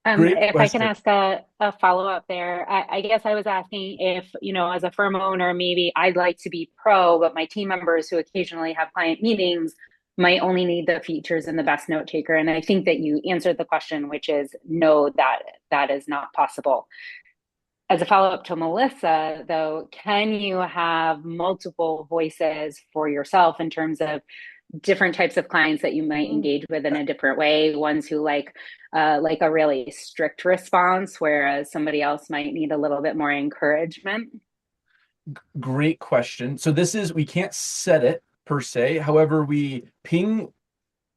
Great If I can question. ask a follow-up there, I guess I was asking if, as a firm owner, maybe I'd like to be pro, but my team members who occasionally have client meetings might only need the features and the best note taker. And I think that you answered the question, which is no, that is not possible. As a follow-up to Melissa, though, can you have multiple voices for yourself in terms of different types of clients that you might engage with in a different way? Ones who like a really strict response, whereas somebody else might need a little bit more encouragement. Great question. So we can't set it per se. However, we ping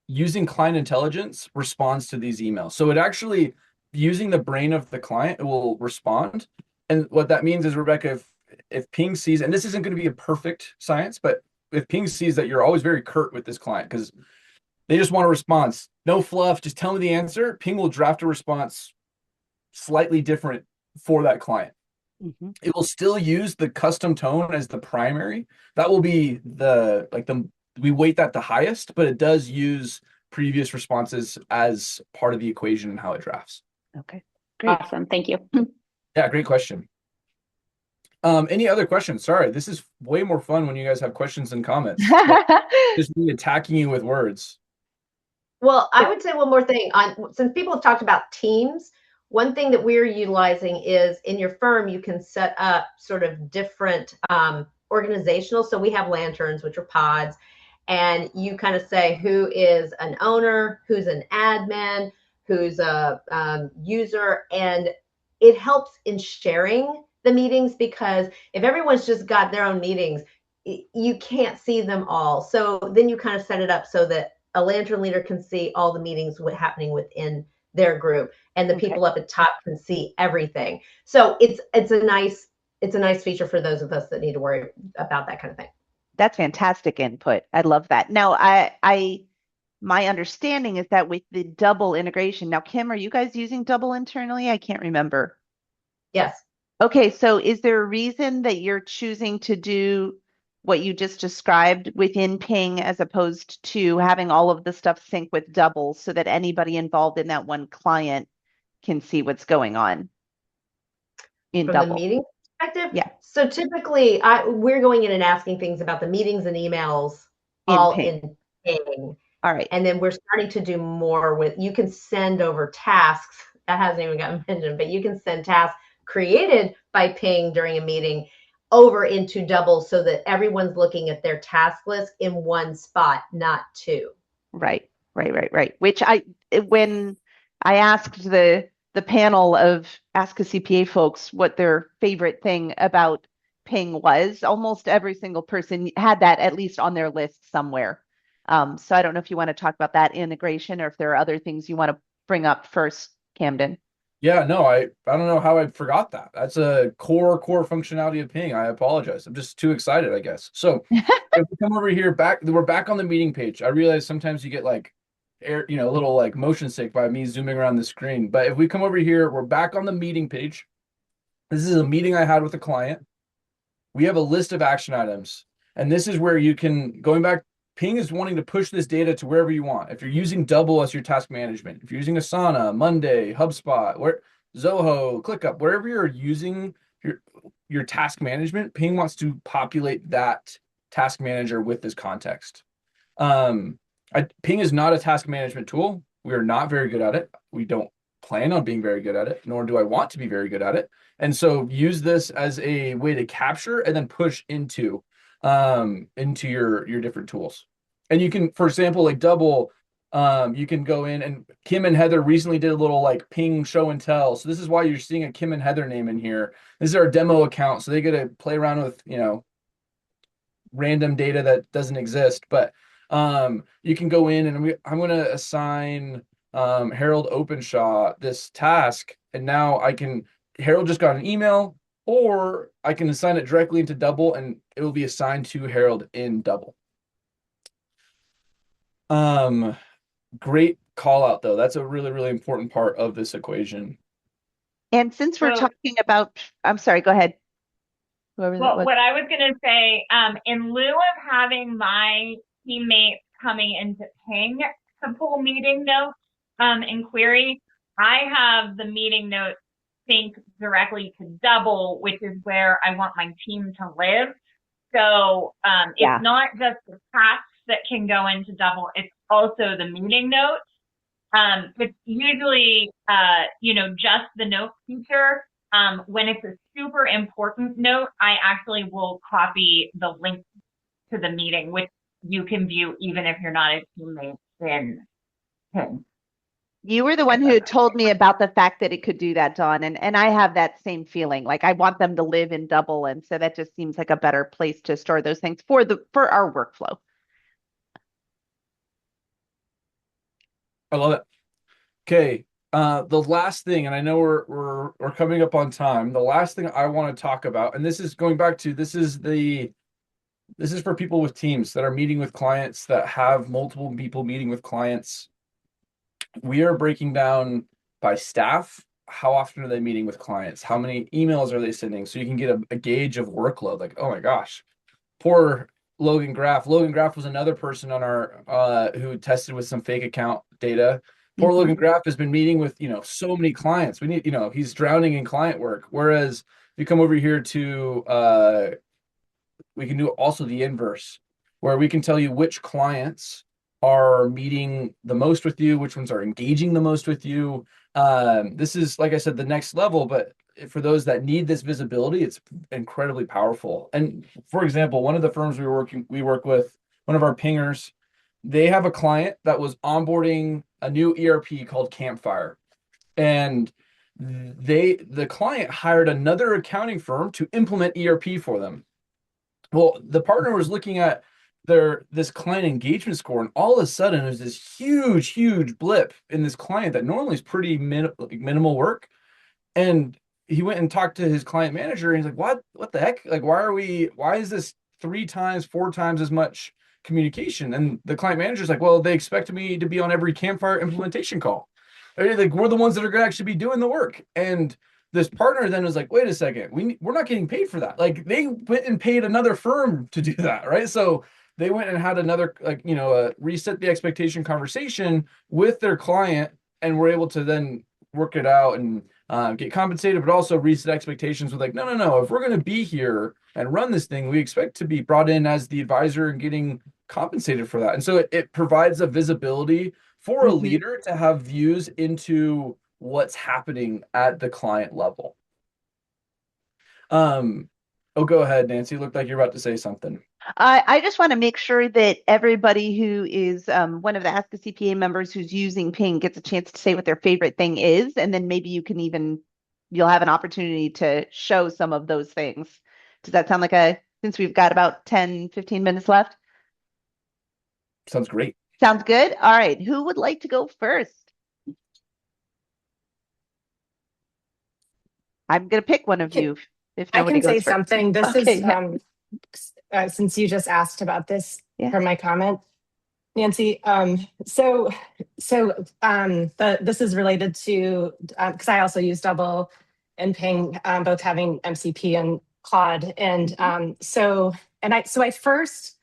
using client intelligence responds to these emails. So it actually, using the brain of the client, it will respond. And what that means is, Rebecca, if ping sees, and this isn't going to be a perfect science, but if ping sees that you're always very curt with this client because they just want a response, no fluff, just tell me the answer, ping will draft a response slightly different for that client. Mm-hmm. It will still use the custom tone as the primary. That will be we weight that the highest, but it does use previous responses as part of the equation and how it drafts. Okay, great. Awesome. Thank you. Yeah, great question. Any other questions? Sorry, this is way more fun when you guys have questions and comments. Just me attacking you with words. Well, I would say one more thing. Since people have talked about teams, one thing that we're utilizing is in your firm, you can set up sort of different organizational. So we have lanterns, which are pods, and you kind of say who is an owner, who's an admin, who's a user, and it helps in sharing the meetings, because if everyone's just got their own meetings, you can't see them all. So then you kind of set it up so that a lantern leader can see all the meetings happening within their group, and the people up at top can see everything. So it's a nice feature for those of us that need to worry about that kind of thing. That's fantastic input. I love that. Now, my understanding is that with the double integration, now, Kim, are you guys using double internally? I can't remember. Yes. Okay, so is there a reason that you're choosing to do what you just described within Ping as opposed to having all of the stuff sync with double so that anybody involved in that one client can see what's going on in From double? the meeting perspective? Yeah. So typically we're going in and asking things about the meetings and emails in Ping. All right. And then we're starting to do more you can send over tasks. That hasn't even gotten mentioned, but you can send tasks created by Ping during a meeting over into double so that everyone's looking at their task list in one spot, not two. Right. Which when I asked the panel of Ask a CPA folks what their favorite thing about Ping was, almost every single person had that at least on their list somewhere. So I don't know if you want to talk about that integration or if there are other things you want to bring up first, Camden. Yeah, no, I don't know how I forgot that. That's a core functionality of Ping. I apologize. I'm just too excited, I guess. So if we come over here, we're back on the meeting page. I realize sometimes you get like a little like motion sick by me zooming around the screen. But if we come over here, we're back on the meeting page. This is a meeting I had with a client. We have a list of action items. And this is where you can, going back, Ping is wanting to push this data to wherever you want. If you're using Double as your task management, if you're using Asana, Monday, HubSpot, Zoho, ClickUp, wherever you're using your task management, Ping wants to populate that task manager with this context. Ping is not a task management tool. We are not very good at it. We don't plan on being very good at it, nor do I want to be very good at it. And so use this as a way to capture and then push into your different tools. And you can, for example, like Double, You can go in, and Kim and Heather recently did a little like ping show and tell. So this is why you're seeing a Kim and Heather name in here. This is our demo account. So they get to play around with, random data that doesn't exist. But you can go in, and I'm going to assign Harold Openshaw this task. And now Harold just got an email, or I can assign it directly into Double, and it will be assigned to Harold in Double. Great call out, though. That's a really, really important part of this equation. And since we're talking about, I'm sorry, go ahead. Well, what I was going to say, in lieu of having my teammates coming into Ping to pull meeting notes in Query, I have the meeting notes sync directly to Double, which is where I want my team to live. So it's not just the tasks that can go into Double, it's also the meeting notes. It's usually, just the note feature. When it's a super important note, I actually will copy the link to the meeting, which you can view even if you're not a teammate in Ping. You were the one who told me about the fact that it could do that, Dawn, and I have that same feeling. Like I want them to live in Double, and so that just seems like a better place to store those things for our workflow. I love it. Okay, the last thing, and I know we're coming up on time. The last thing I want to talk about, and this is going back to this is for people with teams that are meeting with clients, that have multiple people meeting with clients. We are breaking down by staff. How often are they meeting with clients? How many emails are they sending? So you can get a gauge of workload. Like, oh my gosh, poor Logan Graff. Logan Graff was another person on our who tested with some fake account data. Poor Logan Graff has been meeting with, so many clients. We need, he's drowning in client work. Whereas if you come over here to, we can do also the inverse, where we can tell you which clients are meeting the most with you, which ones are engaging the most with you. This is, like I said, the next level, but for those that need this visibility, it's incredibly powerful. And for example, one of the firms we work with, one of our pingers, they have a client that was onboarding a new ERP called Campfire. And the client hired another accounting firm to implement ERP for them. Well, the partner was looking at this client engagement score, and all of a sudden there's this huge blip in this client that normally is pretty minimal work. And he went and talked to his client manager, and he's like, what the heck? Like, why is this 3 times, 4 times as much communication? And the client manager's like, well, they expect me to be on every Campfire implementation call. Like, we're the ones that are going to actually be doing the work. And this partner then was like, wait a second, we're not getting paid for that. Like, they went and paid another firm to do that, right? So they went and had another, reset the expectation conversation with their client, and were able to then work it out and get compensated, but also reset expectations with like, no, if we're going to be here and run this thing, we expect to be brought in as the advisor and getting compensated for that. And so it provides a visibility for a leader to have views into what's happening at the client level. Go ahead, Nancy. It looked like you're about to say something. I just want to make sure that everybody who is one of the Ask a CPA members who's using Ping gets a chance to say what their favorite thing is, and then maybe you'll have an opportunity to show some of those things. Does that sound like since we've got about 10, 15 minutes left? Sounds great. Sounds good. All right. Who would like to go first? I'm going to pick one of you if nobody goes first. I can say something. This is since you just asked about this for my comment, Nancy. This is related to because I also use Double and Ping, both having MCP and Claude, and I first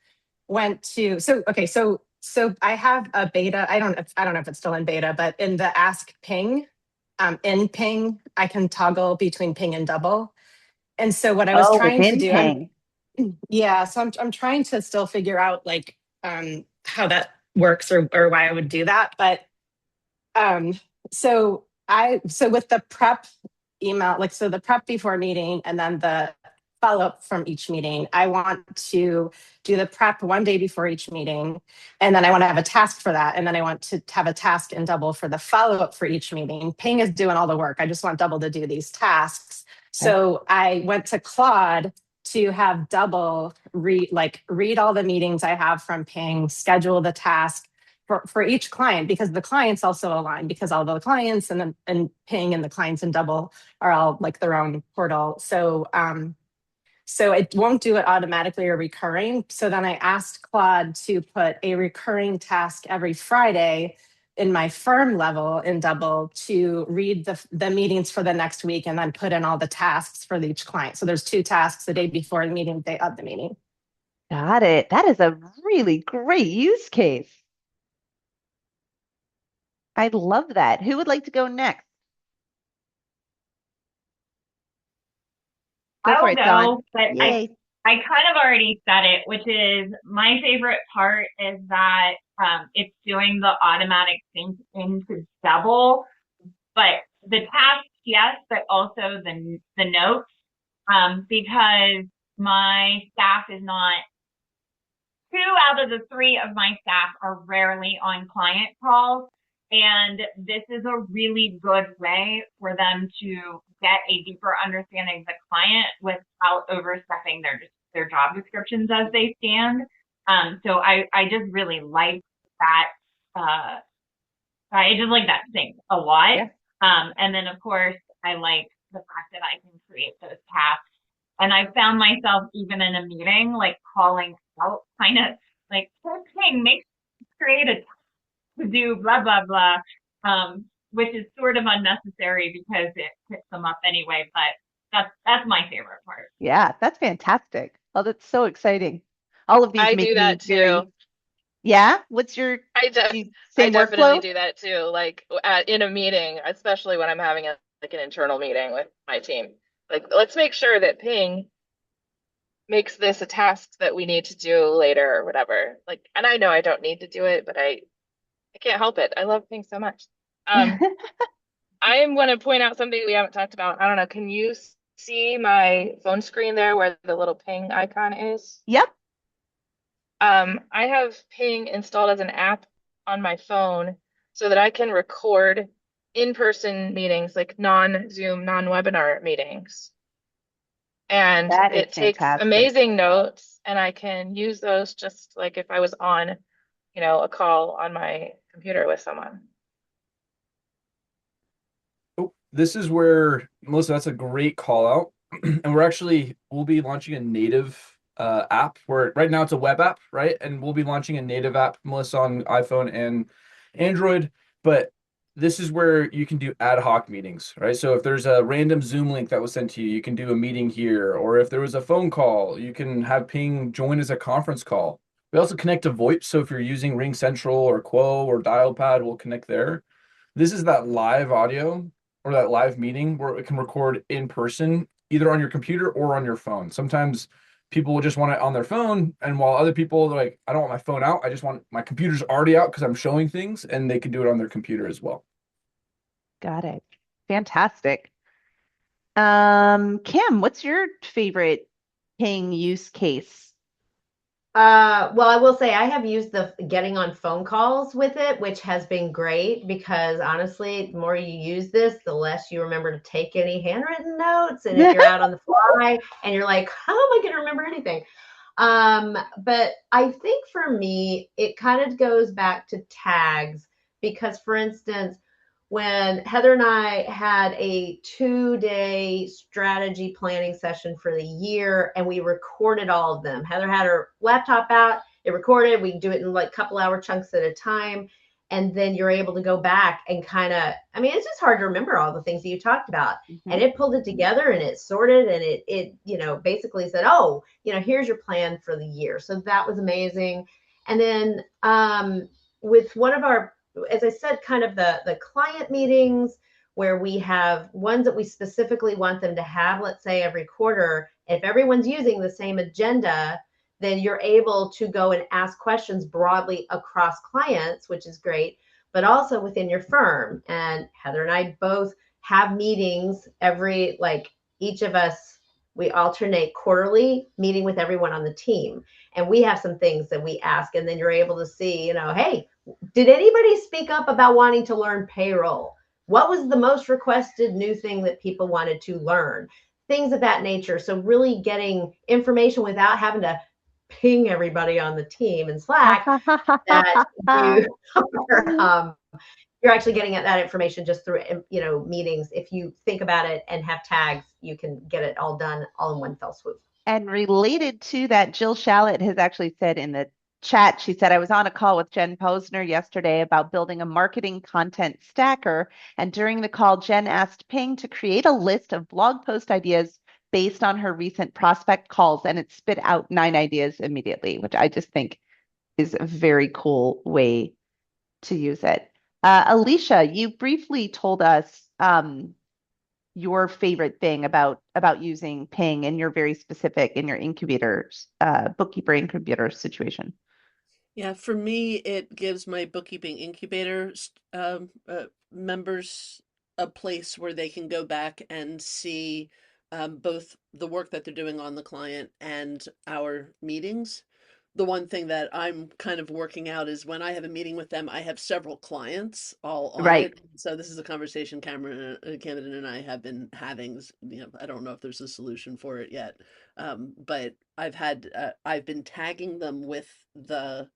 went to so I have a beta. I don't know if it's still in beta, but in the Ask Ping, in Ping, I can toggle between Ping and Double. And so what I was trying to do, I'm trying to still figure out how that works or why I would do that. But so with the prep email, the prep before meeting and then the follow-up from each meeting. I want to do the prep one day before each meeting, and then I want to have a task for that. And then I want to have a task in Double for the follow-up for each meeting. Ping is doing all the work. I just want Double to do these tasks. So I went to Claude to have Double read all the meetings I have from Ping, schedule the task for each client, because the clients also align, because all the clients and Ping and the clients in Double are all like their own portal. So it won't do it automatically or recurring. So then I asked Claude to put a recurring task every Friday in my firm level in Double to read the meetings for the next week and then put in all the tasks for each client. So there's 2 tasks the day before the meeting, day of the meeting. Got it. That is a really great use case. I love that. Who would like to go next? Go for I'll it, Dawn. go, but Yay. I kind of already said it, which is my favorite part is that it's doing the automatic sync into Double, but the tasks, yes, but also the notes, because my staff is not, 2 out of the 3 of my staff are rarely on client calls. And this is a really good way for them to get a deeper understanding of the client without overstepping their job descriptions as they stand. So I just really like that. I just like that thing a lot. Yeah. And then of course I like the fact that I can create those tasks. And I found myself even in a meeting, like calling out kind of like, hey, create a task to do blah, blah, blah, which is sort of unnecessary because it picks them up anyway, but that's my favorite part. Yeah, that's fantastic. Oh, that's so exciting. All of these I make do that me very, too. yeah? What's your I same definitely workflow? do that too. Like in a meeting, especially when I'm having like an internal meeting with my team. Like, let's make sure that Ping makes this a task that we need to do later or whatever. Like, and I know I don't need to do it, but I can't help it. I love Ping so much. I am going to point out something we haven't talked about. I don't know. Can you see my phone screen there where the little Ping icon is? Yep. I have Ping installed as an app on my phone so that I can record in-person meetings, like non-Zoom, non-webinar meetings. And That is it takes fantastic. amazing notes, and I can use those just like if I was on, a call on my computer with someone. Oh, this is where, Melissa, that's a great call out. And we'll be launching a native app where right now it's a web app, right? And we'll be launching a native app, Melissa, on iPhone and Android. But this is where you can do ad hoc meetings, right? So if there's a random Zoom link that was sent to you, you can do a meeting here. Or if there was a phone call, you can have Ping join as a conference call. We also connect to VoIP. So if you're using Ring Central or Quo or Dialpad, we'll connect there. This is that live audio or that live meeting where it can record in person, either on your computer or on your phone. Sometimes people will just want it on their phone, and while other people are like, I don't want my phone out, I just want my computer's already out because I'm showing things, and they can do it on their computer as well. Got it. Fantastic. Kim, what's your favorite Ping use case? Well, I will say I have used the getting on phone calls with it, which has been great because honestly, the more you use this, the less you remember to take any handwritten notes. And if you're out on the fly and you're like, how am I going to remember anything? But I think for me, it kind of goes back to tags because, for instance, when Heather and I had a 2-day strategy planning session for the year and we recorded all of them. Heather had her laptop out, it recorded, we do it in like couple hour chunks at a time. And then you're able to go back and kind of, it's just hard to remember all the things that you talked about. Mm-hmm. And it pulled it together and it sorted and it basically said, oh, here's your plan for the year. So that was amazing. And then with one of our, as I said, kind of the client meetings where we have ones that we specifically want them to have, let's say every quarter, if everyone's using the same agenda, then you're able to go and ask questions broadly across clients, which is great, but also within your firm. And Heather and I both have meetings each of us We alternate quarterly meeting with everyone on the team. And we have some things that we ask, and then you're able to see, hey, did anybody speak up about wanting to learn payroll? What was the most requested new thing that people wanted to learn? Things of that nature. So really getting information without having to ping everybody on the team in Slack that you're actually getting at that information just through meetings. If you think about it and have tags, you can get it all done all in one fell swoop. And related to that, Jill Shallett has actually said in the chat, she said, I was on a call with Jen Posner yesterday about building a marketing content stacker. And during the call, Jen asked Ping to create a list of blog post ideas based on her recent prospect calls, and it spit out 9 ideas immediately, which I just think is a very cool way to use it. Alicia, you briefly told us your favorite thing about using Ping and you're very specific in your incubators, bookkeeper incubator situation. Yeah, for me, it gives my bookkeeping incubator members a place where they can go back and see both the work that they're doing on the client and our meetings. The one thing that I'm kind of working out is when I have a meeting with them, I have several clients all on Right. it. So this is a conversation Camden and I have been having. I don't know if there's a solution for it yet, but I've been tagging them with the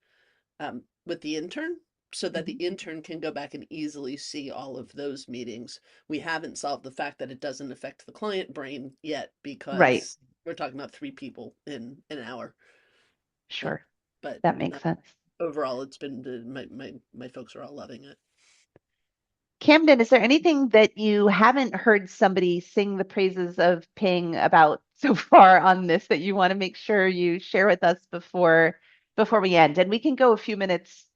intern so that the intern can go back and easily see all of those meetings. We haven't solved the fact that it doesn't affect the client brain yet because we're talking about 3 people in an hour. Sure. But that makes sense. Overall, it's been my folks are all loving it. Camden, is there anything that you haven't heard somebody sing the praises of Ping about so far on this that you want to make sure you share with us before we end? And we can go a few minutes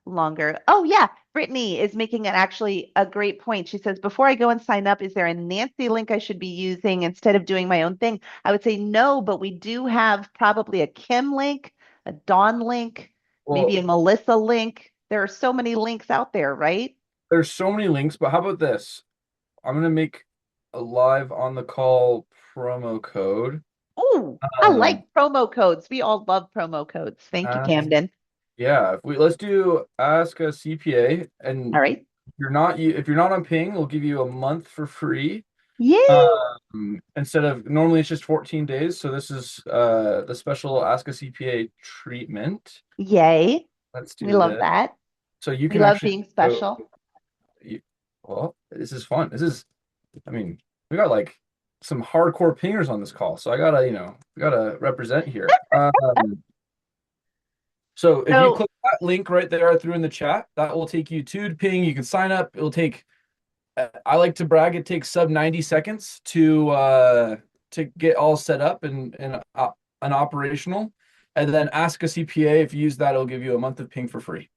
longer. Oh yeah, Brittany is making actually a great point. She says, before I go and sign up, is there a Nancy link I should be using instead of doing my own thing? I would say no, but we do have probably a Kim link, a Dawn link, maybe a Melissa link. There are so many links out there, right? There's so many links, but how about this? I'm going to make a live on the call promo code. Oh, I like promo codes. We all love promo codes. Thank you, Camden. Yeah, let's do ask a CPA, and all right. If you're not on Ping, we'll give you a month for free. Yay! Instead of normally it's just 14 days, so this is the special ask a CPA treatment. Yay! Let's do. We love that. So you can. We love being special. Well, this is fun. We got like some hardcore pingers on this call, so I gotta represent here. So if you click that link right there I threw in the chat, that will take you to Ping. You can sign up. It'll take, I like to brag, it takes sub 90 seconds to get all set up and operational. And then ask a CPA. If you use that, it'll give you a month of Ping for free.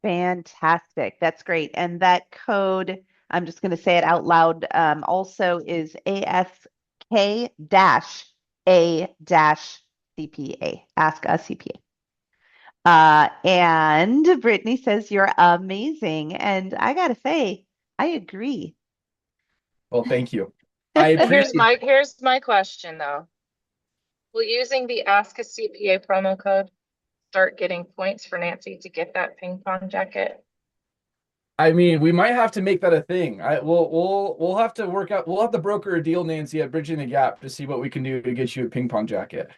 Fantastic. That's great. And that code, I'm just going to say it out loud, also is ASK-A-CPA. Ask a CPA. And Brittany says you're amazing. And I got to say, I agree. Well, thank you. Here's my question though. Will using the Ask a CPA promo code start getting points for Nancy to get that ping pong jacket? We might have to make that a thing. We'll have to work out. We'll have to broker a deal, Nancy, at Bridging the Gap to see what we can do to get you a ping pong jacket.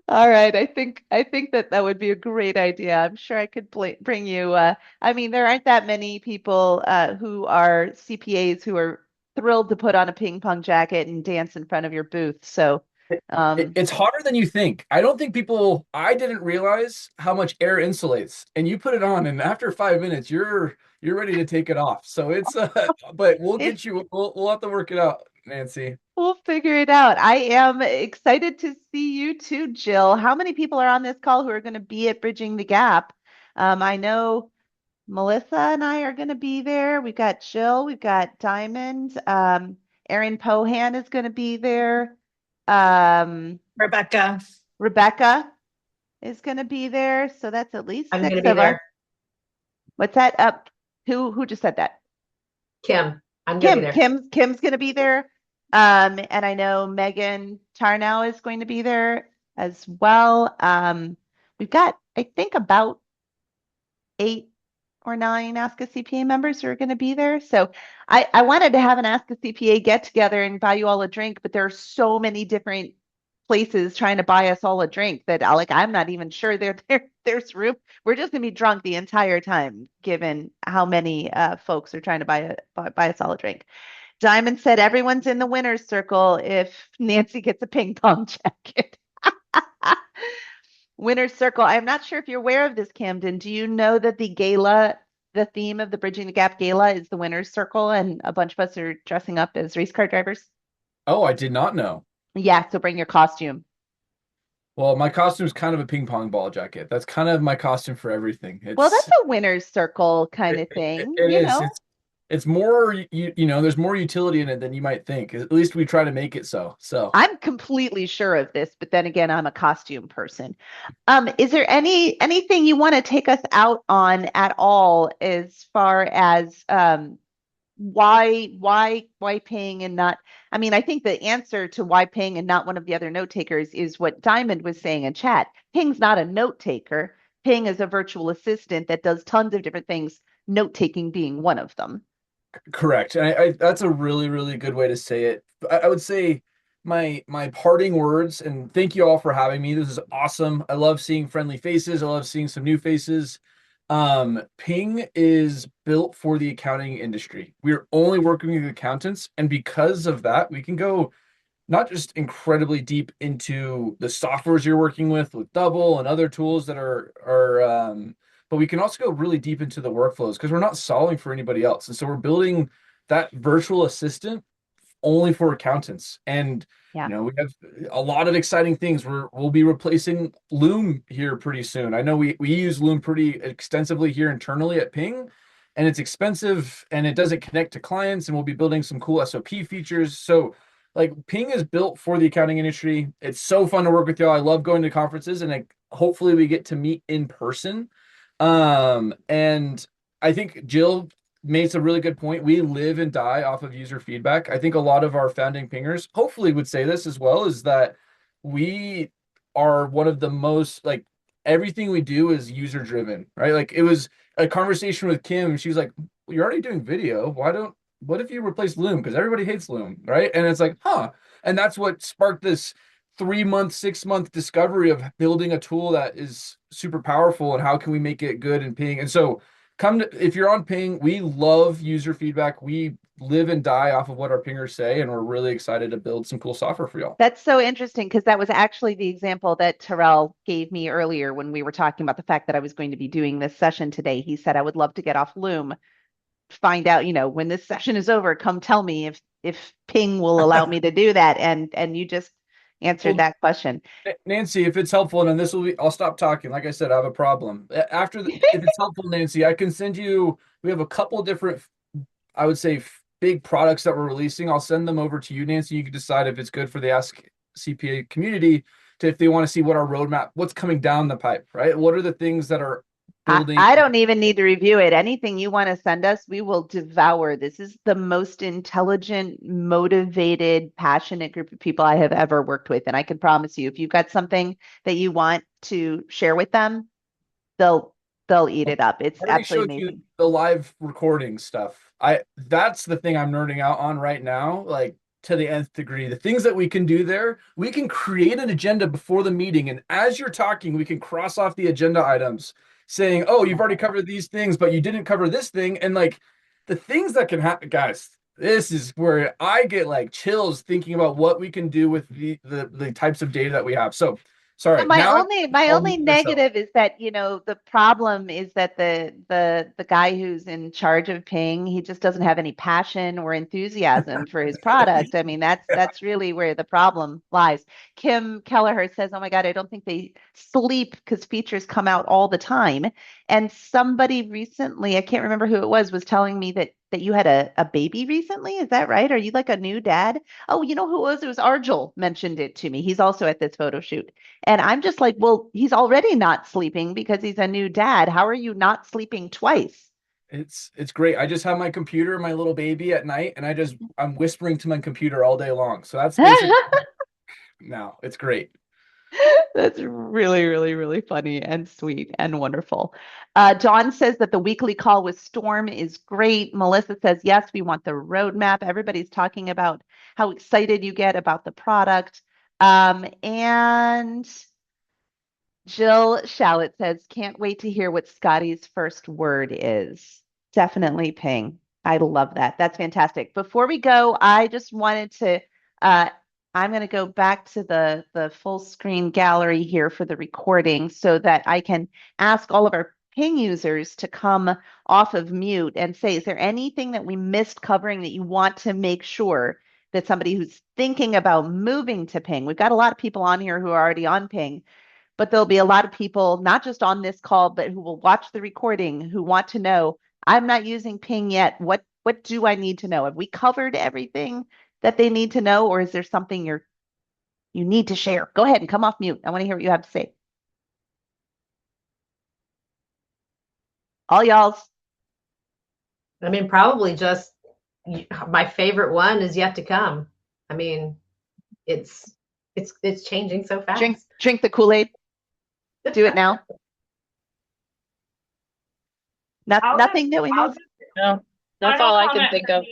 All right. I think that would be a great idea. I'm sure I could bring you. There aren't that many people who are CPAs who are thrilled to put on a ping pong jacket and dance in front of your booth. So it's harder than you think. I didn't realize how much air insulates, and you put it on, and after 5 minutes, you're ready to take it off. So it's but we'll get you. We'll have to work it out, Nancy. We'll figure it out. I am excited to see you too, Jill. How many people are on this call who are going to be at Bridging the Gap? I know Melissa and I are going to be there. We've got Jill. We've got Diamond. Erin Pohan is going to be there. Rebecca is going to be there. So that's at least I'm 6 going to be of there. us. What's that? Who just said that? Kim. I'm going to be there. Kim's going to be there. And I know Megan Tarnow is going to be there as well. We've got, I think, about 8 or 9 Ask a CPA members who are going to be there. So I wanted to have an Ask a CPA get together and buy you all a drink, but there are so many different places trying to buy us all a drink that like I'm not even sure there's room. We're just gonna be drunk the entire time, given how many folks are trying to buy us all a drink. Diamond said everyone's in the winner's circle if Nancy gets a ping pong jacket. Winner's circle. I'm not sure if you're aware of this, Camden. Do you know that the theme of the Bridging the Gap Gala is the winner's circle, and a bunch of us are dressing up as race car drivers? Oh, I did not know. Yeah, so bring your costume. Well, my costume is kind of a ping pong ball jacket. That's kind of my costume for everything. Well, that's a winner's circle kind of thing, it you is. know. It's more you know, there's more utility in it than you might think. At least we try to make it so. So I'm completely sure of this, but then again, I'm a costume person. Is there anything you want to take us out on at all as far as why paying and not? I mean, I think the answer to why paying and not one of the other note takers is what Diamond was saying in chat. Ping's not a note taker. Ping is a virtual assistant that does tons of different things, note taking being one of them. correct. I that's a really, really good way to say it. I would say my parting words, and thank you all for having me. This is awesome. I love seeing friendly faces. I love seeing some new faces. Ping is built for the accounting industry. We're only working with accountants, and because of that, we can go not just incredibly deep into the softwares you're working with Double and other tools that but we can also go really deep into the workflows because we're not solving for anybody else. And so we're building that virtual assistant only for accountants. And Yeah. you know, we have a lot of exciting things. We'll be replacing Loom here pretty soon. I know we use Loom pretty extensively here internally at Ping, and it's expensive and it doesn't connect to clients, and we'll be building some cool SOP features. So like Ping is built for the accounting industry. It's so fun to work with y'all. I love going to conferences, and hopefully we get to meet in person. And I think Jill made some really good point. We live and die off of user feedback. I think a lot of our founding pingers hopefully would say this as well, is that we are one of the most, like, everything we do is user driven, right? Like, it was a conversation with Kim. She was like, well, you're already doing video. What if you replace Loom? Because everybody hates Loom, right? And it's like, huh. And that's what sparked this 3-month, 6-month discovery of building a tool that is super powerful, and how can we make it good in Ping. And so if you're on Ping, we love user feedback. We live and die off of what our pingers say, and we're really excited to build some cool software for y'all. That's so interesting because that was actually the example that Terrell gave me earlier when we were talking about the fact that I was going to be doing this session today. He said, I would love to get off Loom, find out, when this session is over, come tell me if Ping will allow me to do that. And you just answered that question. Nancy, if it's helpful, and then I'll stop talking. Like I said, I have a problem. If it's helpful, Nancy, I can send you, we have a couple different, I would say, big products that we're releasing. I'll send them over to you, Nancy. You can decide if it's good for the Ask CPA community, if they want to see what our roadmap, what's coming down the pipe, right? What are the things that are building? I don't even need to review it. Anything you want to send us, we will devour. This is the most intelligent, motivated, passionate group of people I have ever worked with. And I can promise you, if you've got something that you want to share with them, they'll eat it up. It's absolutely amazing. The live recording stuff. That's the thing I'm nerding out on right now, like to the nth degree. The things that we can do there, we can create an agenda before the meeting, and as you're talking, we can cross off the agenda items, saying, oh, you've already covered these things, but you didn't cover this thing. And like the things that can happen, guys, this is where I get like chills thinking about what we can do with the types of data that we have. So sorry. My only negative is that, the problem is that the guy who's in charge of Ping, he just doesn't have any passion or enthusiasm for his product. I mean, that's really where the problem lies. Kim Kelleher says, oh my God, I don't think they sleep because features come out all the time. And somebody recently, I can't remember who it was telling me that you had a baby recently. Is that right? Are you like a new dad? Oh, you know who it was? It was Arjul mentioned it to me. He's also at this photo shoot. And I'm just like, well, he's already not sleeping because he's a new dad. How are you not sleeping twice? It's great. I just have my computer, my little baby at night, and I'm whispering to my computer all day long. So that's basically now it's great. That's really, really, really funny and sweet and wonderful. Dawn says that the weekly call with Storm is great. Melissa says, yes, we want the roadmap. Everybody's talking about how excited you get about the product. And Jill Shallett says, can't wait to hear what Scotty's first word is. Definitely ping. I love that. That's fantastic. Before we go, I just wanted to, I'm going to go back to the full screen gallery here for the recording so that I can ask all of our ping users to come off of mute and say, is there anything that we missed covering that you want to make sure that somebody who's thinking about moving to ping? We've got a lot of people on here who are already on ping, but there'll be a lot of people, not just on this call, but who will watch the recording who want to know, I'm not using ping yet. What do I need to know? Have we covered everything that they need to know, or is there something you need to share? Go ahead and come off mute. I want to hear what you have to say. All y'all's. I mean, probably just my favorite one is yet to come. I mean, it's changing so fast. Drink the Kool-Aid. Do it now. Nothing that we know. No, that's all I can think of.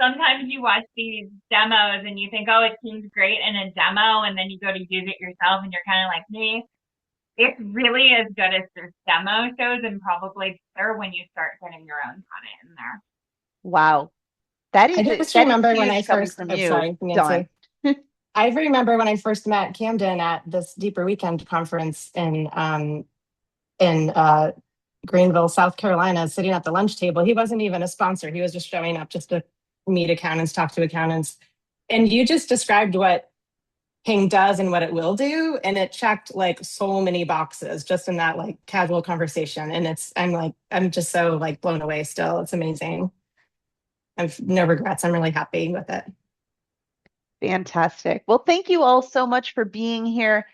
Sometimes you watch these demos and you think, oh, it seems great in a demo, and then you go to use it yourself and you're kind of like me. It's really as good as this demo shows, and probably better when you start getting your own content in there. Wow. That is, I just remember when I coming first, from oh, you, sorry, Nancy. I remember when I first met Camden at this Deeper Weekend conference in Greenville, South Carolina, sitting at the lunch table. He wasn't even a sponsor. He was just showing up just to meet accountants, talk to accountants. And you just described what Ping does and what it will do. And it checked like so many boxes just in that like casual conversation. And I'm just so like blown away still. It's amazing. I've no regrets. I'm really happy with it. Fantastic. Well, thank you all so much for being here,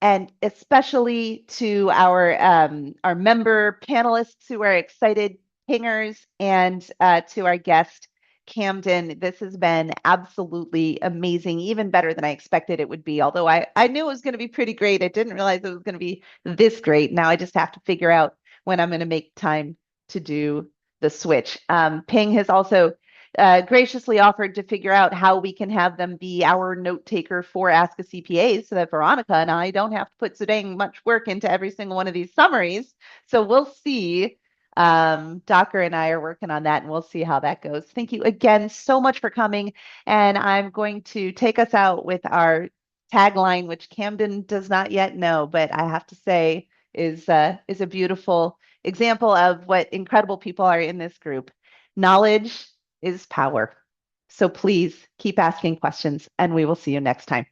and especially to our member panelists who are excited pingers, and to our guest, Camden. This has been absolutely amazing, even better than I expected it would be. Although I knew it was going to be pretty great. I didn't realize it was going to be this great. Now I just have to figure out when I'm going to make time to do the switch. Ping has also graciously offered to figure out how we can have them be our note taker for Ask a CPA so that Veronica and I don't have to put so dang much work into every single one of these summaries. So we'll see. Docker and I are working on that, and we'll see how that goes. Thank you again so much for coming. And I'm going to take us out with our tagline, which Camden does not yet know, but I have to say is a beautiful example of what incredible people are in this group. Knowledge is power. So please keep asking questions, and we will see you next time.